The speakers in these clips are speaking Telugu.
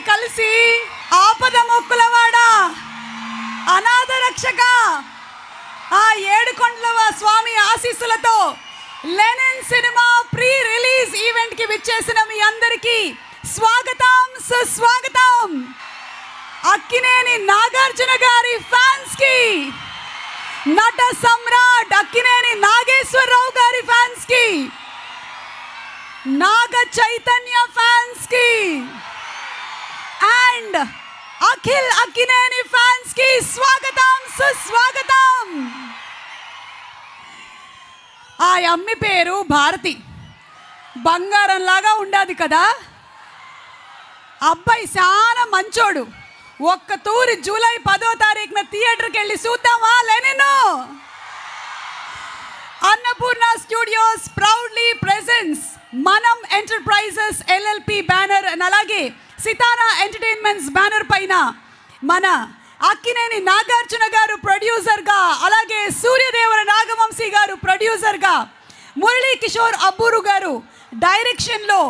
కలిసి ఆపద మొక్కులవాడ, అనాథ రక్షక, ఆ ఏడుకొండల స్వామి ఆశీస్సులతో లెనిన్ సినిమా ప్రీ రిలీజ్ ఈవెంట్ కి విచ్చేసిన మీ అందరికీ స్వాగతం, సుస్వాగతం. అక్కినేని నాగార్జున గారి ఫ్యాన్స్ కి, నట సమ్రాట్ అక్కినేని నాగేశ్వరరావు గారి ఫ్యాన్స్ కి, నాగ చైతన్య ఫ్యాన్స్ కి అండ్ అఖిల్ అక్కినేని ఫ్యాన్స్ కి స్వాగతం, సుస్వాగతం. ఆ అమ్మి పేరు భారతి. బంగారం లాగా ఉండాది కదా. అబ్బాయి చాలా మంచోడు. ఒక్క తూరి జూలై 10వ తారీఖున థియేటర్కి వెళ్ళి చూద్దామా Lenin? Annapurna Studios proudly presents Manam Enterprises LLP banner and అలాగే సితారా ఎంటర్టైన్మెంట్స్ బ్యానర్ పైన మన అక్కినేని నాగార్జున గారు ప్రొడ్యూసర్గా, అలాగే సూర్యదేవర నాగవంశీ గారు ప్రొడ్యూసర్గా, మురళీ కిషోర్ అబ్బూరు గారు డైరెక్షన్లో,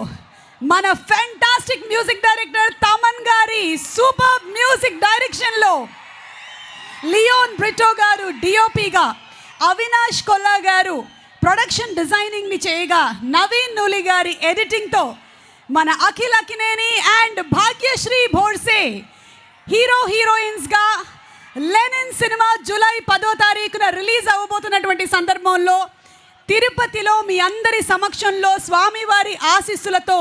మన ఫెంటాస్టిక్ మ్యూజిక్ డైరెక్టర్ తమన్ గారి సూపర్ మ్యూజిక్ డైరెక్షన్లో, లియోన్ బ్రిటో గారు డిఓపిగా, అవినాష్ కొల్లా గారు ప్రొడక్షన్ డిజైనింగ్ని చేయగా, నవీన్ నూలి గారి ఎడిటింగ్తో మన అఖిల్ అక్కినేని అండ్ భాగ్యశ్రీ భోర్సే హీరో హీరోయిన్స్గా లెనిన్ సినిమా జూలై 10వ తారీఖున రిలీజ్ అవ్వబోతున్నటువంటి సందర్భంలో తిరుపతిలో మీ అందరి సమక్షంలో స్వామివారి ఆశీస్సులతో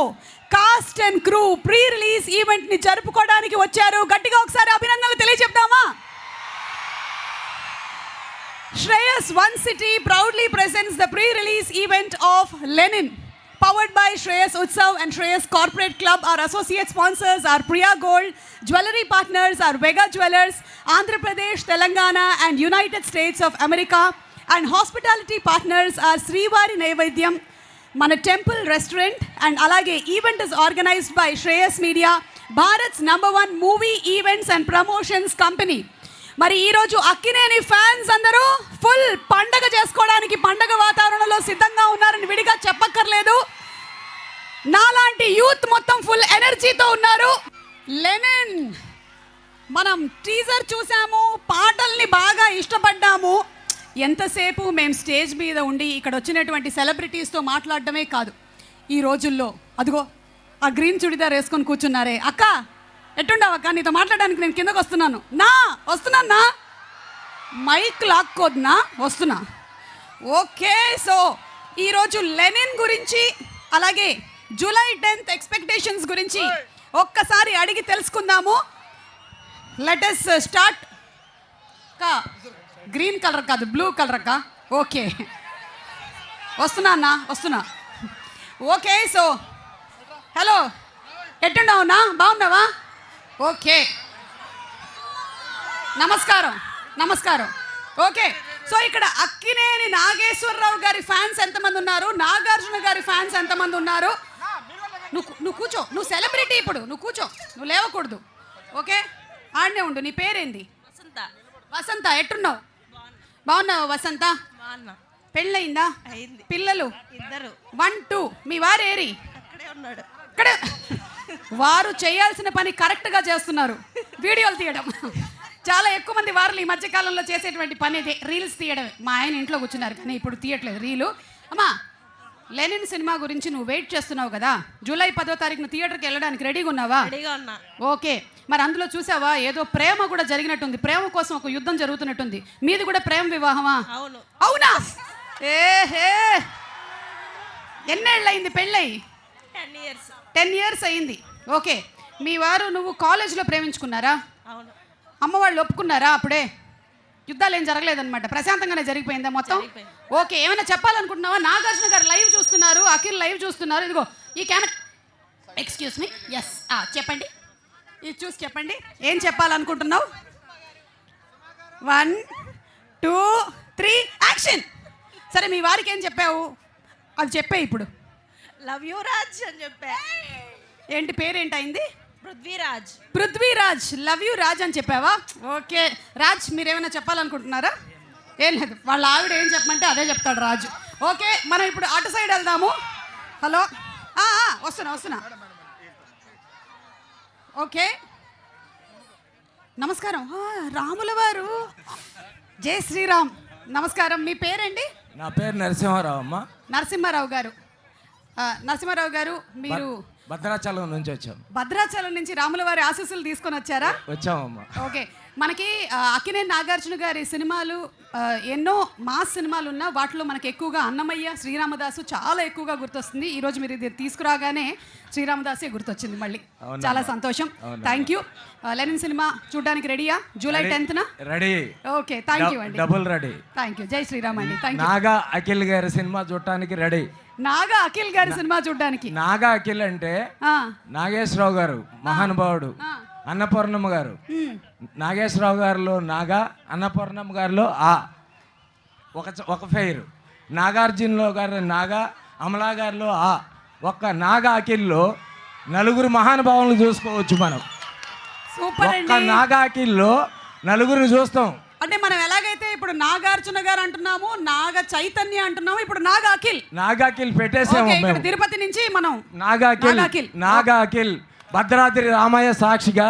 cast and crew pre release ఈవెంట్ని జరుపుకోవడానికి వచ్చారు. గట్టిగా ఒకసారి అభినందనలు తెలియజెప్తామా? Shreyas One City proudly presents the pre-release event of Lenin. Powered by Shreyas Utsav and Shreyas Corporate Club. Our associate sponsors are Priya Gold. Jewelry partners are Vega Jewelers, Andhra Pradesh, Telangana and United States of America. And hospitality partners are Srivari Naivedyam, Mana Temple Restaurant. And alage event is organized by Shreyas Media, Bharat's #1 movie events and promotions company. మరి ఈరోజు అక్కినేని ఫ్యాన్స్ అందరూ ఫుల్ పండగ చేసుకోవడానికి పండగ వాతావరణంలో సిద్ధంగా ఉన్నారని విడిగా చెప్పక్కర్లేదు. నాలాంటి యూత్ మొత్తం ఫుల్ ఎనర్జీతో ఉన్నారు. లెనిన్ మనం టీజర్ చూసాము, పాటల్ని బాగా ఇష్టపడ్డాము. ఎంతసేపు మేము స్టేజ్ మీద ఉండి ఇక్కడ వచ్చినటువంటి సెలబ్రిటీస్తో మాట్లాడడమే కాదు, ఈ రోజుల్లో అదిగో ఆ గ్రీన్ చుడిదార్ వేసుకొని కూర్చున్నారే, అక్క ఎట్టుండవు అక్క, నీతో మాట్లాడడానికి నేను కిందకు వస్తున్నాను. వస్తున్నా, మైక్ లాక్కోద్నా, వస్తున్నా. ఓకే, సో ఈరోజు లెనిన్ గురించి అలాగే జూలై 10th ఎక్స్పెక్టేషన్స్ గురించి ఒక్కసారి అడిగి తెలుసుకుందాము. Let us start. Green colour కాదు, బ్లూ కలర్ అక్క. ఓకే, వస్తున్నా. ఓకే, సో హలో, ఎట్టుండవునా, బాగున్నావా? ఓకే, నమస్కారం. ఓకే, సో ఇక్కడ అక్కినేని నాగేశ్వరరావు గారి ఫ్యాన్స్ ఎంతమంది ఉన్నారు, నాగార్జున గారి ఫ్యాన్స్ ఎంతమంది ఉన్నారు? నువ్వు కూర్చో, నువ్వు సెలబ్రిటీ ఇప్పుడు, నువ్వు కూర్చో, నువ్వు లేవకూడదు. ఓకే, ఆడనే ఉండు. నీ పేరేంది? వసంత. ఎట్టున్నావు? బాగున్నావు వసంత? పెళ్ళయిందా? పిల్లలు? 2. 1 2. మీ వారేరి? ఇక్కడ. వారు చేయాల్సిన పని కరెక్ట్గా చేస్తున్నారు, వీడియోలు తీయడం. చాలా ఎక్కువ మంది వారు ఈ మధ్యకాలంలో చేసేటువంటి పని ఇదే, రీల్స్ తీయడమే. మా ఆయన ఇంట్లో కూర్చున్నారు కానీ ఇప్పుడు తీయట్లేదు రీలు. అమ్మా, లెనిన్ సినిమా గురించి నువ్వు వెయిట్ చేస్తున్నావు కదా, జూలై 10వ తారీఖున థియేటర్కి వెళ్ళడానికి రెడీగా ఉన్నావా? రెడీగా ఉన్నా. ఓకే, మరి అందులో చూసావా ఏదో ప్రేమ కూడా జరిగినట్టుంది, ప్రేమ కోసం ఒక యుద్ధం జరుగుతున్నట్టుంది. మీది కూడా ప్రేమ వివాహమా? అవునా? ఏహే, ఎన్నేళ్ళయింది పెళ్ళై? 10 years అయింది. ఓకే, మీ వారు నువ్వు కాలేజీలో ప్రేమించుకున్నారా? అవును. అమ్మ వాళ్ళు ఒప్పుకున్నారా? అప్పుడే యుద్ధాలు ఏం జరగలేదన్నమాట, ప్రశాంతంగానే జరిగిపోయిందా మొత్తం? ఓకే, ఏమైనా చెప్పాలనుకుంటున్నావా? నాగార్జున గారు లైవ్ చూస్తున్నారు, అఖిల్ లైవ్ చూస్తున్నారు. ఇదిగో ఈ కెమెరా, ఎక్స్క్యూజ్ మీ. ఎస్, చెప్పండి, ఇది చూసి చెప్పండి, ఏం చెప్పాలనుకుంటున్నావు? 1 2 3 యాక్షన్. సరే, మీ వారికి ఏం చెప్పావు అది చెప్పే ఇప్పుడు. లవ్ యూ రాజ్ అని చెప్పా. ఏంటి పేరేంటి అయింది? పృథ్వీరాజ్. లవ్ యూ రాజ్ అని చెప్పావా? ఓకే రాజ్, మీరేమైనా చెప్పాలనుకుంటున్నారా? ఏం లేదు, వాళ్ళ ఆవిడ ఏం చెప్పమంటే అదే చెప్తాడు రాజు. ఓకే, మనం ఇప్పుడు అటు సైడ్ వెళ్దాము. హలో, వస్తున్నా. ఓకే, నమస్కారం. రాముల వారు, జై శ్రీరామ్. నమస్కారం. మీ పేరండి? నా పేరు నరసింహారావు అమ్మ. నరసింహారావు గారు. నరసింహారావు గారు, మీరు భద్రాచలం నుంచి వచ్చాం. భద్రాచలం నుంచి రాముల వారి ఆశీస్సులు తీసుకొని వచ్చారా? వచ్చామమ్మా. ఓకే, మనకి అక్కినేని నాగార్జున గారి సినిమాలు ఎన్నో మాస్ సినిమాలు ఉన్నా వాటిలో మనకి ఎక్కువగా అన్నమయ్య, శ్రీరామదాసు చాలా ఎక్కువగా గుర్తొస్తుంది. ఈరోజు మీరు ఇది తీసుకురాగానే శ్రీరామదాసే గుర్తొచ్చింది మళ్ళీ. చాలా సంతోషం. Thank you. లెనిన్ సినిమా చూడడానికి రెడీయా? July 10th ready. Okay, thank you అండి. Double ready. Thank you. జై శ్రీరామ్ అండి. Thank you. నాగా అఖిల్ గారి సినిమా చూడటానికి రెడీ. నాగా అఖిల్ గారి సినిమా చూడడానికి. నాగా అఖిల్ అంటే నాగేశ్వరరావు గారు మహానుభావుడు, అన్నపూర్ణమ్మ గారు. నాగేశ్వరరావు గారిలో నాగా, అన్నపూర్ణమ్మ గారిలో ఒక ఫెయిర్. నాగార్జునలో గారి నాగా, అమలా గారిలో ఒక్క నాగా అఖిల్లో నలుగురు మహానుభావులను చూసుకోవచ్చు మనం. సూపర్ ఒక్క అండి. నాగా అఖిల్లో నలుగురిని చూస్తాం. అంటే మనం ఎలాగైతే ఇప్పుడు నాగార్జున గారు అంటున్నాము, నాగ చైతన్య అంటున్నాము, ఇప్పుడు నాగా అఖిల్. నాగా అఖిల్ పెట్టేసాము ఓకే, ఇక్కడ మేము. తిరుపతి నుంచి మనం నాగా అఖిల్. నాగా అఖిల్ భద్రాద్రి రామయ్య సాక్షిగా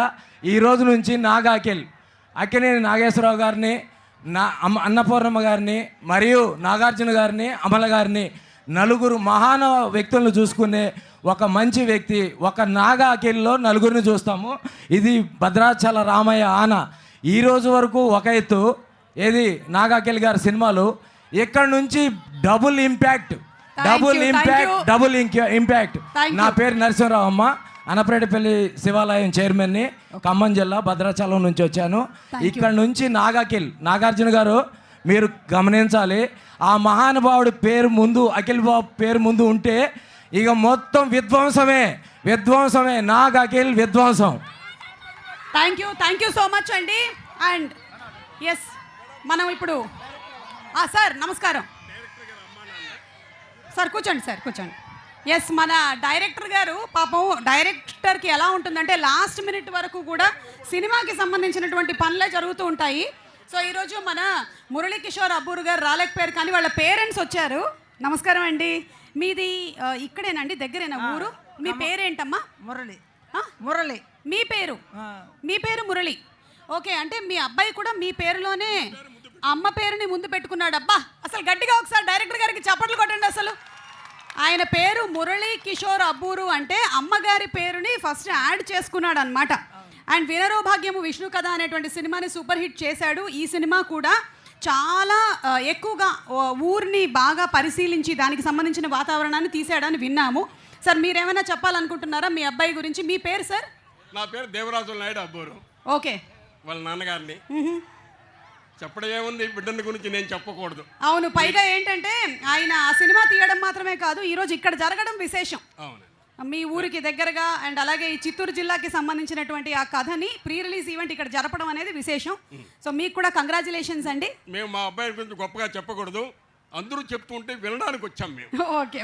ఈ రోజు నుంచి నాగా అఖిల్ అక్కినేని నాగేశ్వరరావు గారిని, అన్నపూర్ణమ్మ గారిని, మరియు నాగార్జున గారిని, అమల గారిని, నలుగురు మహాన వ్యక్తులను చూసుకునే ఒక మంచి వ్యక్తి. ఒక నాగా అఖిల్లో నలుగురిని చూస్తాము. ఇది భద్రాచల రామయ్య ఆన. ఈ రోజు వరకు ఒక ఎత్తు ఏది నాగా అఖిల్ గారి సినిమాలు. ఇక్కడ నుంచి డబుల్ ఇంపాక్ట్. నా పేరు నరసింహరావు అమ్మ. అనపరేటపల్లి శివాలయం చైర్మన్ని, ఖమ్మం జిల్లా భద్రాచలం నుంచి వచ్చాను. ఇక్కడ నుంచి నాగాకిల్ నాగార్జున గారు మీరు గమనించాలి. ఆ మహానుభావుడి పేరు ముందు, అఖిల్ బాబు పేరు ముందు ఉంటే ఇక మొత్తం విధ్వంసమే. నాగాకిల్ విధ్వంసం. థ్యాంక్ యూ సో మచ్ అండి. అండ్ ఎస్, మనం ఇప్పుడు సార్ నమస్కారం. సార్ కూర్చోండి. ఎస్, మన డైరెక్టర్ గారు, పాపం డైరెక్టర్కి ఎలా ఉంటుందంటే లాస్ట్ మినిట్ వరకు కూడా సినిమాకి సంబంధించినటువంటి పనులే జరుగుతూ ఉంటాయి. సో ఈరోజు మన మురళీ కిషోర్ అబ్బూరు గారు రాలేకపోయారు, కానీ వాళ్ళ పేరెంట్స్ వచ్చారు. నమస్కారం అండి. మీది ఇక్కడేనండి, దగ్గరేనా ఊరు? మీ పేరేంటమ్మా? మురళి. మీ పేరు మురళి. ఓకే, అంటే మీ అబ్బాయి కూడా మీ పేరులోనే అమ్మ పేరుని ముందు పెట్టుకున్నాడు. అబ్బా, అసలు గట్టిగా ఒకసారి డైరెక్టర్ గారికి చప్పట్లు కొట్టండి. అసలు ఆయన పేరు మురళీ కిషోర్ అబ్బూరు అంటే అమ్మగారి పేరుని ఫస్ట్ యాడ్ చేసుకున్నాడు అనమాట. అండ్ వినరో భాగ్యము విష్ణు కథ అనేటువంటి సినిమాని సూపర్ హిట్ చేశాడు. ఈ సినిమా కూడా చాలా ఎక్కువగా ఊరిని బాగా పరిశీలించి దానికి సంబంధించిన వాతావరణాన్ని తీసాడని విన్నాము. సార్, మీరేమైనా చెప్పాలనుకుంటున్నారా మీ అబ్బాయి గురించి? మీ పేరు సార్? నా పేరు దేవరాజు నాయుడు అబ్బూరు. ఓకే, వాళ్ళ నాన్నగారిని. చెప్పడం ఏముంది, బిడ్డని గురించి నేను చెప్పకూడదు. అవును, పైగా ఏంటంటే ఆయన ఆ సినిమా తీయడం మాత్రమే కాదు, ఈరోజు ఇక్కడ జరగడం విశేషం. అవును, మీ ఊరికి దగ్గరగా అండ్ అలాగే ఈ చిత్తూరు జిల్లాకి సంబంధించినటువంటి ఆ కథని ప్రీ రిలీజ్ ఈవెంట్ ఇక్కడ జరపడం అనేది విశేషం. సో మీకు కూడా కంగ్రాచులేషన్స్ అండి. మేము మా అబ్బాయి గురించి గొప్పగా చెప్పకూడదు, అందరూ చెప్తుంటే వినడానికి వచ్చాం మేము.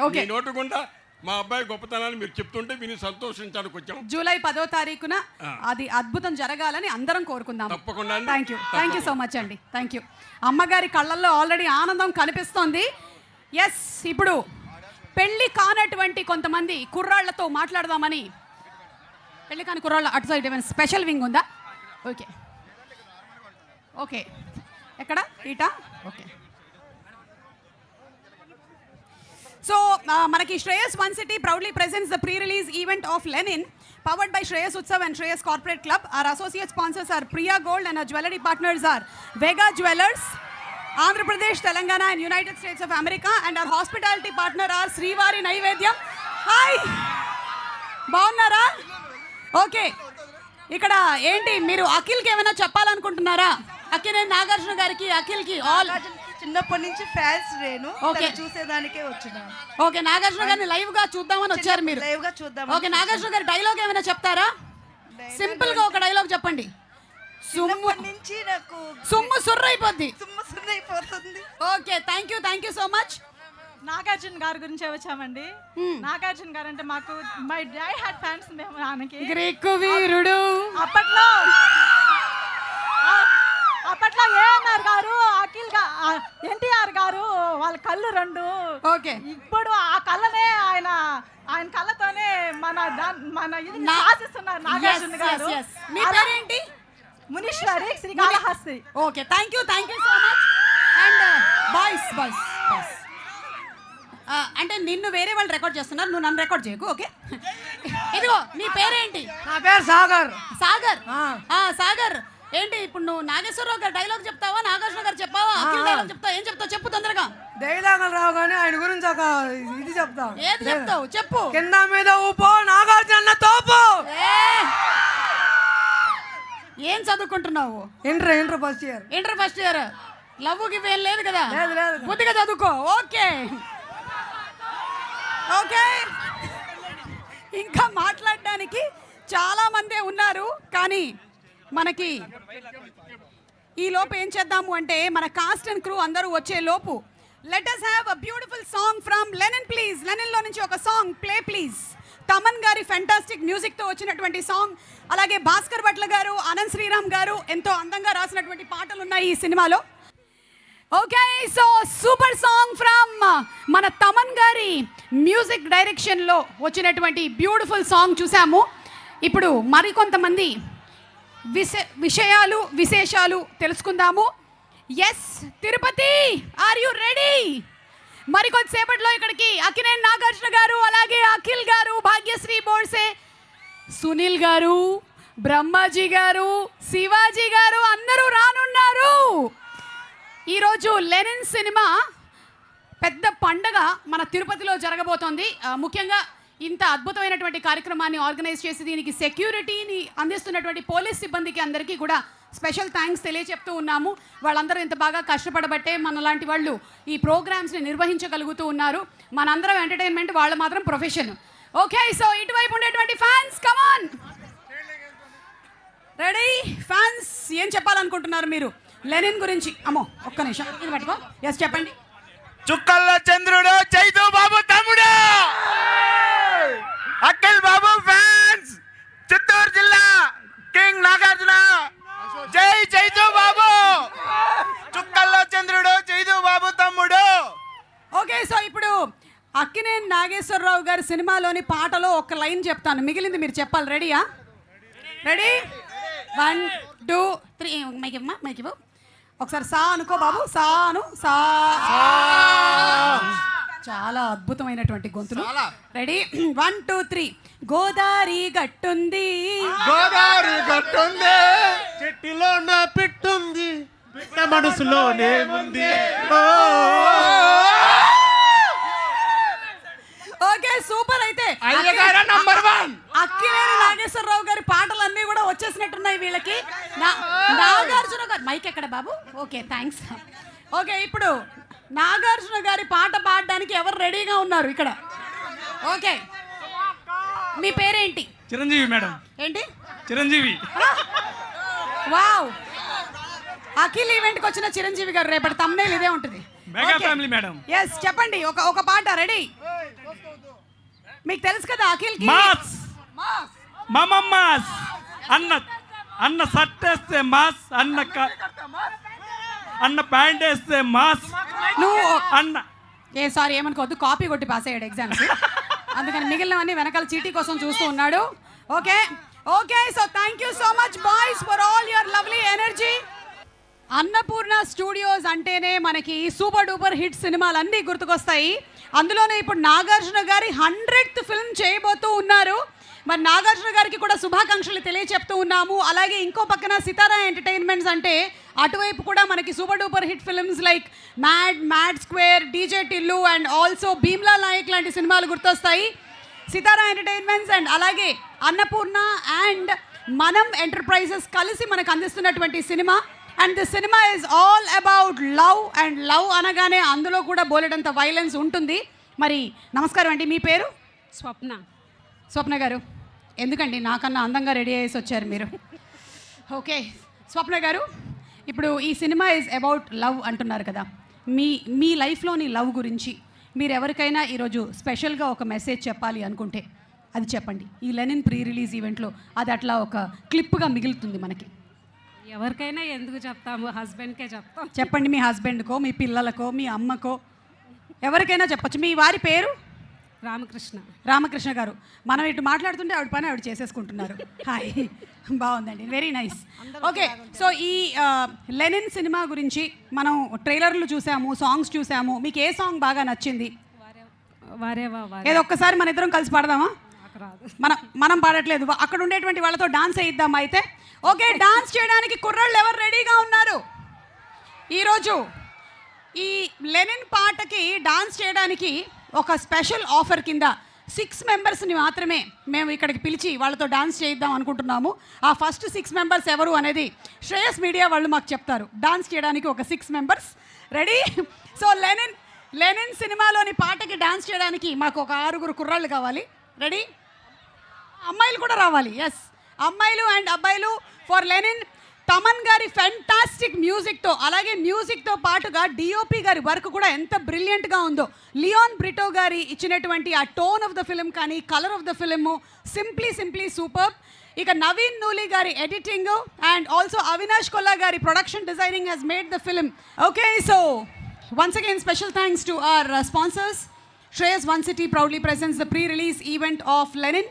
ఓకే. నోటు గుండా మా అబ్బాయి గొప్పతనాన్ని మీరు చెప్తుంటే విని సంతోషించడానికి వచ్చాం. జూలై 10వ తారీఖున అది అద్భుతం జరగాలని అందరం కోరుకుందాం. తప్పకుండా. థ్యాంక్ యూ సో మచ్ అండి. Thank you. అమ్మగారి కళ్ళల్లో ఆల్రెడీ ఆనందం కనిపిస్తోంది. ఎస్, ఇప్పుడు పెళ్లి కానటువంటి కొంతమంది కుర్రాళ్లతో మాట్లాడదామని. పెళ్లి కాని కుర్రాళ్ళ అటు సైడ్ ఏమైనా స్పెషల్ వింగ్ ఉందా? ఓకే, ఎక్కడ? Eta. Okay. So, manaki Shreyas One City proudly presents the pre-release event of Lenin, powered by Shreyas Utsav and Shreyas Corporate Club. Our associate sponsors are Priya Gold and our jewelry partners are Vega Jewelers, Andhra Pradesh, Telangana and United States of America, and our hospitality partner are Srivari Naivedyam. Hi! బాగున్నారా? ఓకే, ఇక్కడ ఏంటి మీరు అఖిల్కి ఏమైనా చెప్పాలనుకుంటున్నారా? అక్కినేని నాగార్జున గారికి, అఖిల్కి ఆల్ చిన్నప్పటి నుంచి ఫ్యాన్స్ నేను. ఓకే, చూసేదానికే వచ్చినా. ఓకే, నాగార్జున గారిని లైవ్ గా చూద్దామని వచ్చారు మీరు. లైవ్ గా చూద్దాం. ఓకే, నాగార్జున గారి డైలాగ్ ఏమైనా చెప్తారా? సింపుల్ గా ఒక డైలాగ్ చెప్పండి. నుంచి నాకు సుమ్ము సుర్రైపోద్ది. Okay, thank you so much. Nagarjuna గారి గురించి వచ్చామండి. నాగార్జున గారు అంటే మాకు మై డై హార్ట్ ఫ్యాన్స్ మేము. ఆయనకి గ్రీకు వీరుడు. అప్పట్లో ఏఎన్ఆర్ గారు, ఎన్టీఆర్ గారు వాళ్ళ కళ్ళు రెండు. ఓకే, ఇప్పుడు ఆ కళ్ళనే ఆయన కళ్ళతోనే మన మన ఇది నా- శాసిస్తున్నారు నాగార్జున Yes, గారు. yes, yes. మీ పేరేంటి? Muneeswari Srikalahasti. Okay, thank you so much. And boys అంటే నిన్ను వేరే వాళ్ళు రికార్డ్ చేస్తున్నారు, నువ్వు నన్ను రికార్డ్ చేయకు. ఓకే, ఇదిగో నీ పేరేంటి? నా పేరు సాగర్. సాగర్. సాగర్ ఏంటి ఇప్పుడు నువ్వు నాగేశ్వరరావు గారు డైలాగ్ చెప్తావా, నాగార్జున గారు చెప్పావా, అఖిల్ డైలాగ్ చెప్తావా? ఏం చెప్తావు చెప్పు తొందరగా. డైలాగులు రావు కానీ ఆయన గురించి ఒక ఇది చెప్తా. ఏది చెప్తావు చెప్పు. కింద మీద ఊపో నాగార్జున తోపు. ఏ, ఏం చదువుకుంటున్నావు? Inter first year. Inter first year. Love గివ్ ఏం లేదు కదా? లేదు. బుద్ధిగా చదువుకో. ఓకే ఓకే, ఇంకా మాట్లాడడానికి చాలా మందే ఉన్నారు, కానీ మనకి ఈ లోపు ఏం చేద్దాము అంటే మన కాస్ట్ అండ్ క్రూ అందరూ వచ్చే లోపు let us have a beautiful song from Lenin please. Lenin లో నుంచి ఒక సాంగ్ ప్లే ప్లీజ్. తమన్ గారి ఫెంటాస్టిక్ మ్యూజిక్ తో వచ్చినటువంటి సాంగ్, అలాగే భాస్కర్ భట్ల గారు, ఆనంద్ శ్రీరామ్ గారు ఎంతో అందంగా రాసినటువంటి పాటలు ఉన్నాయి ఈ సినిమాలో. Okay, so super song from మన తమన్ గారి మ్యూజిక్ డైరెక్షన్లో వచ్చినటువంటి బ్యూటిఫుల్ సాంగ్ చూసాము. ఇప్పుడు మరికొంతమంది విశేషాలు తెలుసుకుందాము. Yes Tirupati, are you ready? మరికొద్దిసేపట్లో ఇక్కడికి అక్కినేని నాగార్జున గారు, అలాగే అఖిల్ గారు, భాగ్యశ్రీ బోర్సే, సునీల్ గారు, బ్రహ్మాజీ గారు, శివాజీ గారు అందరూ రానున్నారు. ఈరోజు లెనిన్ సినిమా పెద్ద పండగ మన తిరుపతిలో జరగబోతోంది. ముఖ్యంగా ఇంత అద్భుతమైనటువంటి కార్యక్రమాన్ని ఆర్గనైజ్ చేసి దీనికి సెక్యూరిటీని అందిస్తున్నటువంటి పోలీస్ సిబ్బందికి అందరికీ కూడా స్పెషల్ థ్యాంక్స్ తెలియచెప్తూ ఉన్నాము. వాళ్ళందరూ ఇంత బాగా కష్టపడబట్టే మనలాంటి వాళ్ళు ఈ ప్రోగ్రామ్స్ని నిర్వహించగలుగుతూ ఉన్నారు. మనందరం ఎంటర్టైన్మెంట్, వాళ్ళు మాత్రం ప్రొఫెషన్. ఓకే, సో ఇటువైపు ఉండేటువంటి ఫ్యాన్స్ కమాన్, రెడీ? ఫ్యాన్స్ ఏం చెప్పాలనుకుంటున్నారు మీరు లెనిన్ గురించి? అమ్మో ఒక్క నిమిషం, ఇది పట్టుకో. ఎస్ చెప్పండి. చుక్కల్లో చంద్రుడు, చైతు బాబు తమ్ముడు, అఖిల్ బాబు ఫ్యాన్స్, చిత్తూరు జిల్లా కింగ్ నాగార్జున, జై చైతు బాబు. చుక్కల్లో చంద్రుడు, చైతు బాబు తమ్ముడు. ఓకే, సో ఇప్పుడు అక్కినేని నాగేశ్వరరావు గారి సినిమాలోని పాటలో ఒక లైన్ చెప్తాను, మిగిలింది మీరు చెప్పాలి. రెడీయా? రెడీ? 1 2 3. మైక్ ఇవ్వు ఒకసారి. సా అనుకో బాబు, సాను సా. చాలా అద్భుతమైనటువంటి గొంతులు. రెడీ? 1 2 3. గోదావరి గట్టుంది, గోదావరి గట్టుంది, చెట్టులో నా పిట్టుంది, పిట్ట మనసులోనే ఉంది. Okay super. అయితే నంబర్ 1 అక్కినేని నాగేశ్వరరావు గారి పాటలన్నీ కూడా వచ్చేసినట్టున్నాయి వీళ్ళకి. నాగార్జున గారు మైక్ ఎక్కడ బాబు? Okay thanks. ఓకే, ఇప్పుడు నాగార్జున గారి పాట పాడడానికి ఎవరు రెడీగా ఉన్నారు ఇక్కడ? ఓకే, మీ పేరేంటి? చిరంజీవి మేడం. ఏంటి? చిరంజీవి. వావ్, అఖిల్ ఈవెంట్కి వచ్చిన చిరంజీవి గారు. రేపటి తమ్నేల్ ఇదే ఉంటుంది. Mega family madam. ఎస్ చెప్పండి, ఒక పాట. రెడీ? మీకు తెలుసు కదా అఖిల్ మాస్ మాస్ అన్న షర్ట్ వేస్తే మాస్, అన్న ప్యాంట్ వేస్తే మాస్. నువ్వు అన్న సారీ ఏమనుకోవద్దు, కాపీ కొట్టి పాస్ అయ్యాడు ఎగ్జామ్స్, అందుకని మిగిలినవన్నీ వెనకాల చీటీ కోసం చూస్తూ ఉన్నాడు. Okay okay, so thank you so much boys for all your lovely energy. Annapurna studios అంటేనే మనకి సూపర్ డూపర్ హిట్ సినిమాలన్నీ గుర్తుకొస్తాయి. అందులోనే ఇప్పుడు నాగార్జున గారి 100th ఫిల్మ్ చేయబోతూ ఉన్నారు. మరి నాగార్జున గారికి కూడా శుభాకాంక్షలు తెలియచెప్తూ ఉన్నాము. అలాగే ఇంకో పక్కన సితారా ఎంటర్టైన్మెంట్స్ అంటే అటువైపు కూడా మనకి super duper hit films like Mad Square, DJ Tillu and also Bheemla Nayak లాంటి సినిమాలు గుర్తొస్తాయి. సితారా ఎంటర్టైన్మెంట్స్ అండ్ అలాగే అన్నపూర్ణ అండ్ మనం ఎంటర్ప్రైజెస్ కలిసి మనకు అందిస్తున్నటువంటి cinema. And the cinema is all about love, and love అనగానే అందులో కూడా బోలెడంత వైలెన్స్ ఉంటుంది. మరి నమస్కారం అండి, మీ పేరు? స్వప్న గారు. ఎందుకండి నాకన్నా అందంగా రెడీ అయ్యేసి వచ్చారు మీరు? ఓకే స్వప్న గారు, ఇప్పుడు ఈ సినిమా ఈజ్ అబౌట్ లవ్ అంటున్నారు కదా, మీ లైఫ్లోని లవ్ గురించి మీరు ఎవరికైనా ఈరోజు స్పెషల్గా ఒక మెసేజ్ చెప్పాలి అనుకుంటే అది చెప్పండి. ఈ లెనిన్ ప్రీ రిలీజ్ ఈవెంట్లో అది అట్లా ఒక క్లిప్గా మిగులుతుంది మనకి. ఎవరికైనా ఎందుకు చెప్తాము, హస్బెండ్కే చెప్తాం. చెప్పండి, మీ హస్బెండ్కో, మీ పిల్లలకో, మీ అమ్మకో, ఎవరికైనా చెప్పచ్చు. మీ వారి పేరు? రామకృష్ణ. రామకృష్ణ గారు, మనం ఇటు మాట్లాడుతుంటే ఆవిడ పని ఆవిడ చేసేసుకుంటున్నారు. హాయ్, బాగుందండి, వెరీ నైస్. ఓకే, సో ఈ లెనిన్ సినిమా గురించి మనం ట్రైలర్లు చూసాము, సాంగ్స్ చూసాము. మీకు ఏ సాంగ్ బాగా నచ్చింది? వారేవా వారే. ఏదో ఒక్కసారి మన ఇద్దరం కలిసి పాడదామా? నాకు రాదు. మనం పాడట్లేదు, అక్కడ ఉండేటువంటి వాళ్ళతో డాన్స్ వేయిద్దామా అయితే? ఓకే, డాన్స్ చేయడానికి కుర్రాళ్ళు ఎవరు రెడీగా ఉన్నారు? ఈరోజు ఈ లెనిన్ పాటకి డాన్స్ చేయడానికి ఒక స్పెషల్ ఆఫర్ కింద 6 మెంబర్స్ని మాత్రమే మేము ఇక్కడికి పిలిచి వాళ్ళతో డాన్స్ చేయిద్దాం అనుకుంటున్నాము. ఆ ఫస్ట్ 6 మెంబర్స్ ఎవరు అనేది శ్రేయస్ మీడియా వాళ్ళు మాకు చెప్తారు. డాన్స్ చేయడానికి ఒక 6 మెంబర్స్ రెడీ. సో లెనిన్ సినిమాలోని పాటకి డాన్స్ చేయడానికి మాకు ఒక 6 కుర్రాళ్ళు కావాలి. రెడీ? అమ్మాయిలు కూడా రావాలి. ఎస్, అమ్మాయిలు అండ్ అబ్బాయిలు ఫర్ లెనిన్. తమన్ గారి ఫెంటాస్టిక్ మ్యూజిక్తో, అలాగే మ్యూజిక్తో పాటుగా డిఓపి గారి వర్క్ కూడా ఎంత బ్రిలియంట్గా ఉందో. లియోన్ బ్రిటో గారి ఇచ్చినటువంటి ఆ టోన్ ఆఫ్ ద ఫిలిం కానీ colour of the film simply super. ఇక నవీన్ నూలి గారి editing and also Avinash Kolla గారి production designing has made the film. Okay, so once again special thanks to our sponsors. Shreyas One City proudly presents the pre-release event of Lenin,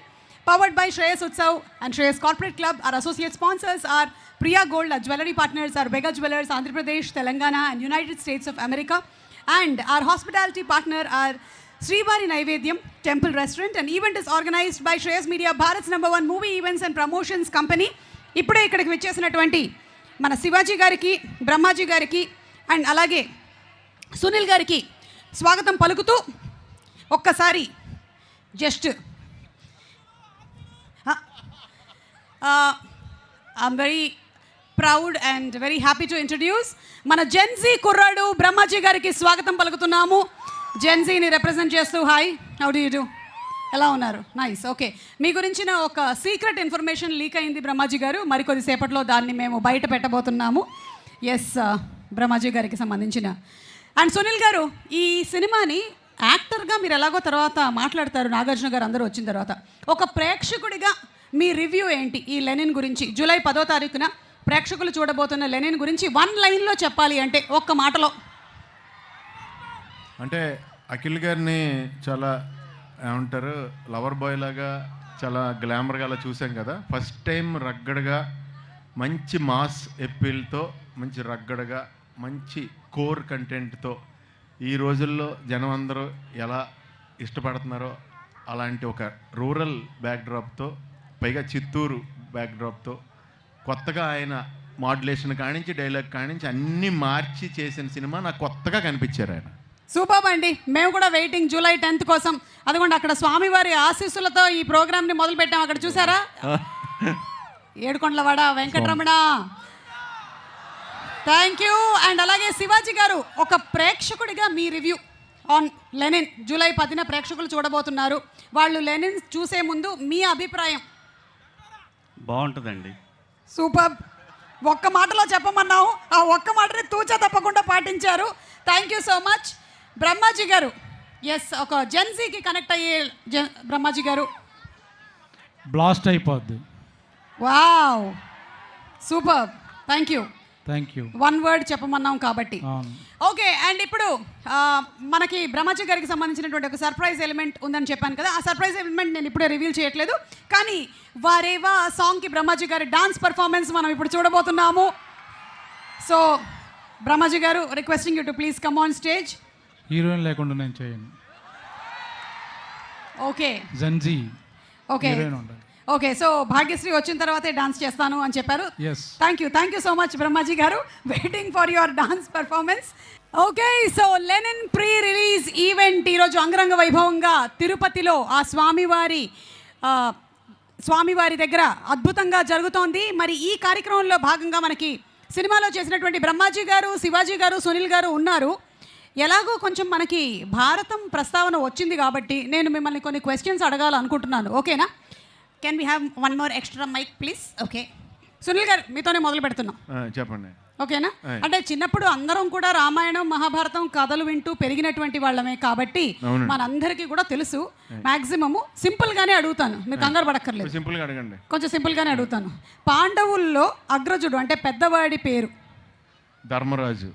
powered by Shreyas Utsav and Shreyas Corporate Club. Our associate sponsors are Priya Gold. Our jewelry partners are Vega Jewelers, Andhra Pradesh, Telangana and United States of America. And our hospitality partner are Srivari Naivedyam Temple Restaurant. An event is organized by Shreyas Media, Bharat's #1 movie events and promotions company. ఇప్పుడే ఇక్కడికి వచ్చేసినటువంటి మన శివాజీ గారికి, బ్రహ్మాజీ గారికి అండ్ అలాగే సునీల్ గారికి స్వాగతం పలుకుతూ ఒక్కసారి just I'm very proud and very happy to introduce మన జెన్జీ కుర్రాడు బ్రహ్మాజీ గారికి స్వాగతం పలుకుతున్నాము. జెన్జీని రిప్రజెంట్ చేస్తూ hi, how do you do, ఎలా ఉన్నారు? నైస్. ఓకే, మీ గురించిన ఒక సీక్రెట్ ఇన్ఫర్మేషన్ లీక్ అయింది బ్రహ్మాజీ గారు. మరికొద్దిసేపట్లో దాన్ని మేము బయట పెట్టబోతున్నాము. ఎస్, బ్రహ్మాజీ గారికి సంబంధించిన. అండ్ సునీల్ గారు, ఈ సినిమాని యాక్టర్గా మీరు ఎలాగో తర్వాత మాట్లాడతారు, నాగార్జున గారు అందరూ వచ్చిన తర్వాత. ఒక ప్రేక్షకుడిగా మీ రివ్యూ ఏంటి ఈ లెనిన్ గురించి? జూలై 10వ తారీఖున ప్రేక్షకులు చూడబోతున్న లెనిన్ గురించి 1 లైన్లో చెప్పాలి అంటే, ఒక్క మాటలో. అంటే అఖిల్ గారిని చాలా ఏమంటారు, లవర్ బాయ్ లాగా చాలా గ్లామర్గా అలా చూసాం కదా. ఫస్ట్ టైం రగ్గడగా మంచి మాస్ ఎప్పీల్తో, మంచి రగ్గడగా మంచి కోర్ కంటెంట్తో ఈ రోజుల్లో జనం అందరూ ఎలా ఇష్టపడుతున్నారో అలాంటి ఒక రూరల్ బ్యాక్డ్రాప్తో, పైగా చిత్తూరు బ్యాక్డ్రాప్తో కొత్తగా ఆయన మాడ్యులేషన్ కానించి డైలాగ్ కానించి అన్నీ మార్చి చేసిన సినిమా నాకు కొత్తగా కనిపించారు ఆయన. సూపర్ అండి, మేము కూడా వెయిటింగ్ జూలై 10th కోసం. అదిగోండి అక్కడ స్వామివారి ఆశీస్సులతో ఈ ప్రోగ్రామ్ని మొదలు పెట్టాం. అక్కడ చూసారా, ఏడుకొండలవాడ వెంకటరమణ. Thank you. అండ్ అలాగే శివాజీ గారు, ఒక ప్రేక్షకుడిగా మీ రివ్యూ ఆన్ లెనిన్. జూలై 10న ప్రేక్షకులు చూడబోతున్నారు. వాళ్ళు లెనిన్ చూసే ముందు మీ అభిప్రాయం? బాగుంటుందండి. సూపర్. ఒక్క మాటలో చెప్పమన్నావు, ఆ ఒక్క మాటని తూచా తప్పకుండా పాటించారు. Thank you so much. Brahmaji గారు, ఎస్, ఒక జెన్జీకి కనెక్ట్ అయ్యే బ్రహ్మాజీ గారు. బ్లాస్ట్ అయిపోద్ది. Wow, super, thank you. Thank you. 1 word చెప్పమన్నాం కాబట్టి. ఓకే, అండ్ ఇప్పుడు మనకి బ్రహ్మాజీ గారికి సంబంధించినటువంటి ఒక సర్ప్రైజ్ ఎలిమెంట్ ఉందని చెప్పాను కదా. ఆ సర్ప్రైజ్ ఎలిమెంట్ నేను ఇప్పుడే రివీల్ చేయట్లేదు, కానీ వారేవా సాంగ్కి బ్రహ్మాజీ గారి డాన్స్ పర్ఫార్మెన్స్ మనం ఇప్పుడు చూడబోతున్నాము. సో బ్రహ్మాజీ గారు, requesting you to please come on stage. Heroine లేకుండా నేను చేయను. Okay, Gen Z. Okay okay, so Bhagyashree వచ్చిన తర్వాతే డాన్స్ చేస్తాను అని చెప్పారు. Thank you so much Brahmaji గారు. Waiting for your dance performance. Okay, so Lenin pre release event ఈరోజు అంగరంగ వైభవంగా తిరుపతిలో ఆ స్వామివారి దగ్గర అద్భుతంగా జరుగుతోంది. మరి ఈ కార్యక్రమంలో భాగంగా మనకి సినిమాలో చేసినటువంటి బ్రహ్మాజీ గారు, శివాజీ గారు, సునీల్ గారు ఉన్నారు. ఎలాగో కొంచెం మనకి భారతం ప్రస్తావన వచ్చింది కాబట్టి నేను మిమ్మల్ని కొన్ని క్వశ్చన్స్ అడగాలనుకుంటున్నాను. ఓకేనా? Can we have 1 more extra mic please? Okay, Sunil గారు మీతోనే మొదలు పెడుతున్నాం. చెప్పండి. ఓకేనా? అంటే చిన్నప్పుడు అందరం కూడా రామాయణం, మహాభారతం కథలు వింటూ పెరిగినటువంటి వాళ్ళమే కాబట్టి మనందరికీ కూడా తెలుసు. మ్యాక్సిమము సింపుల్గానే అడుగుతాను, మీరు కంగారు పడక్కర్లేదు. సింపుల్గా అడగండి. కొంచెం సింపుల్గానే అడుగుతాను. పాండవుల్లో అగ్రజుడు అంటే పెద్దవాడి పేరు? ధర్మరాజు.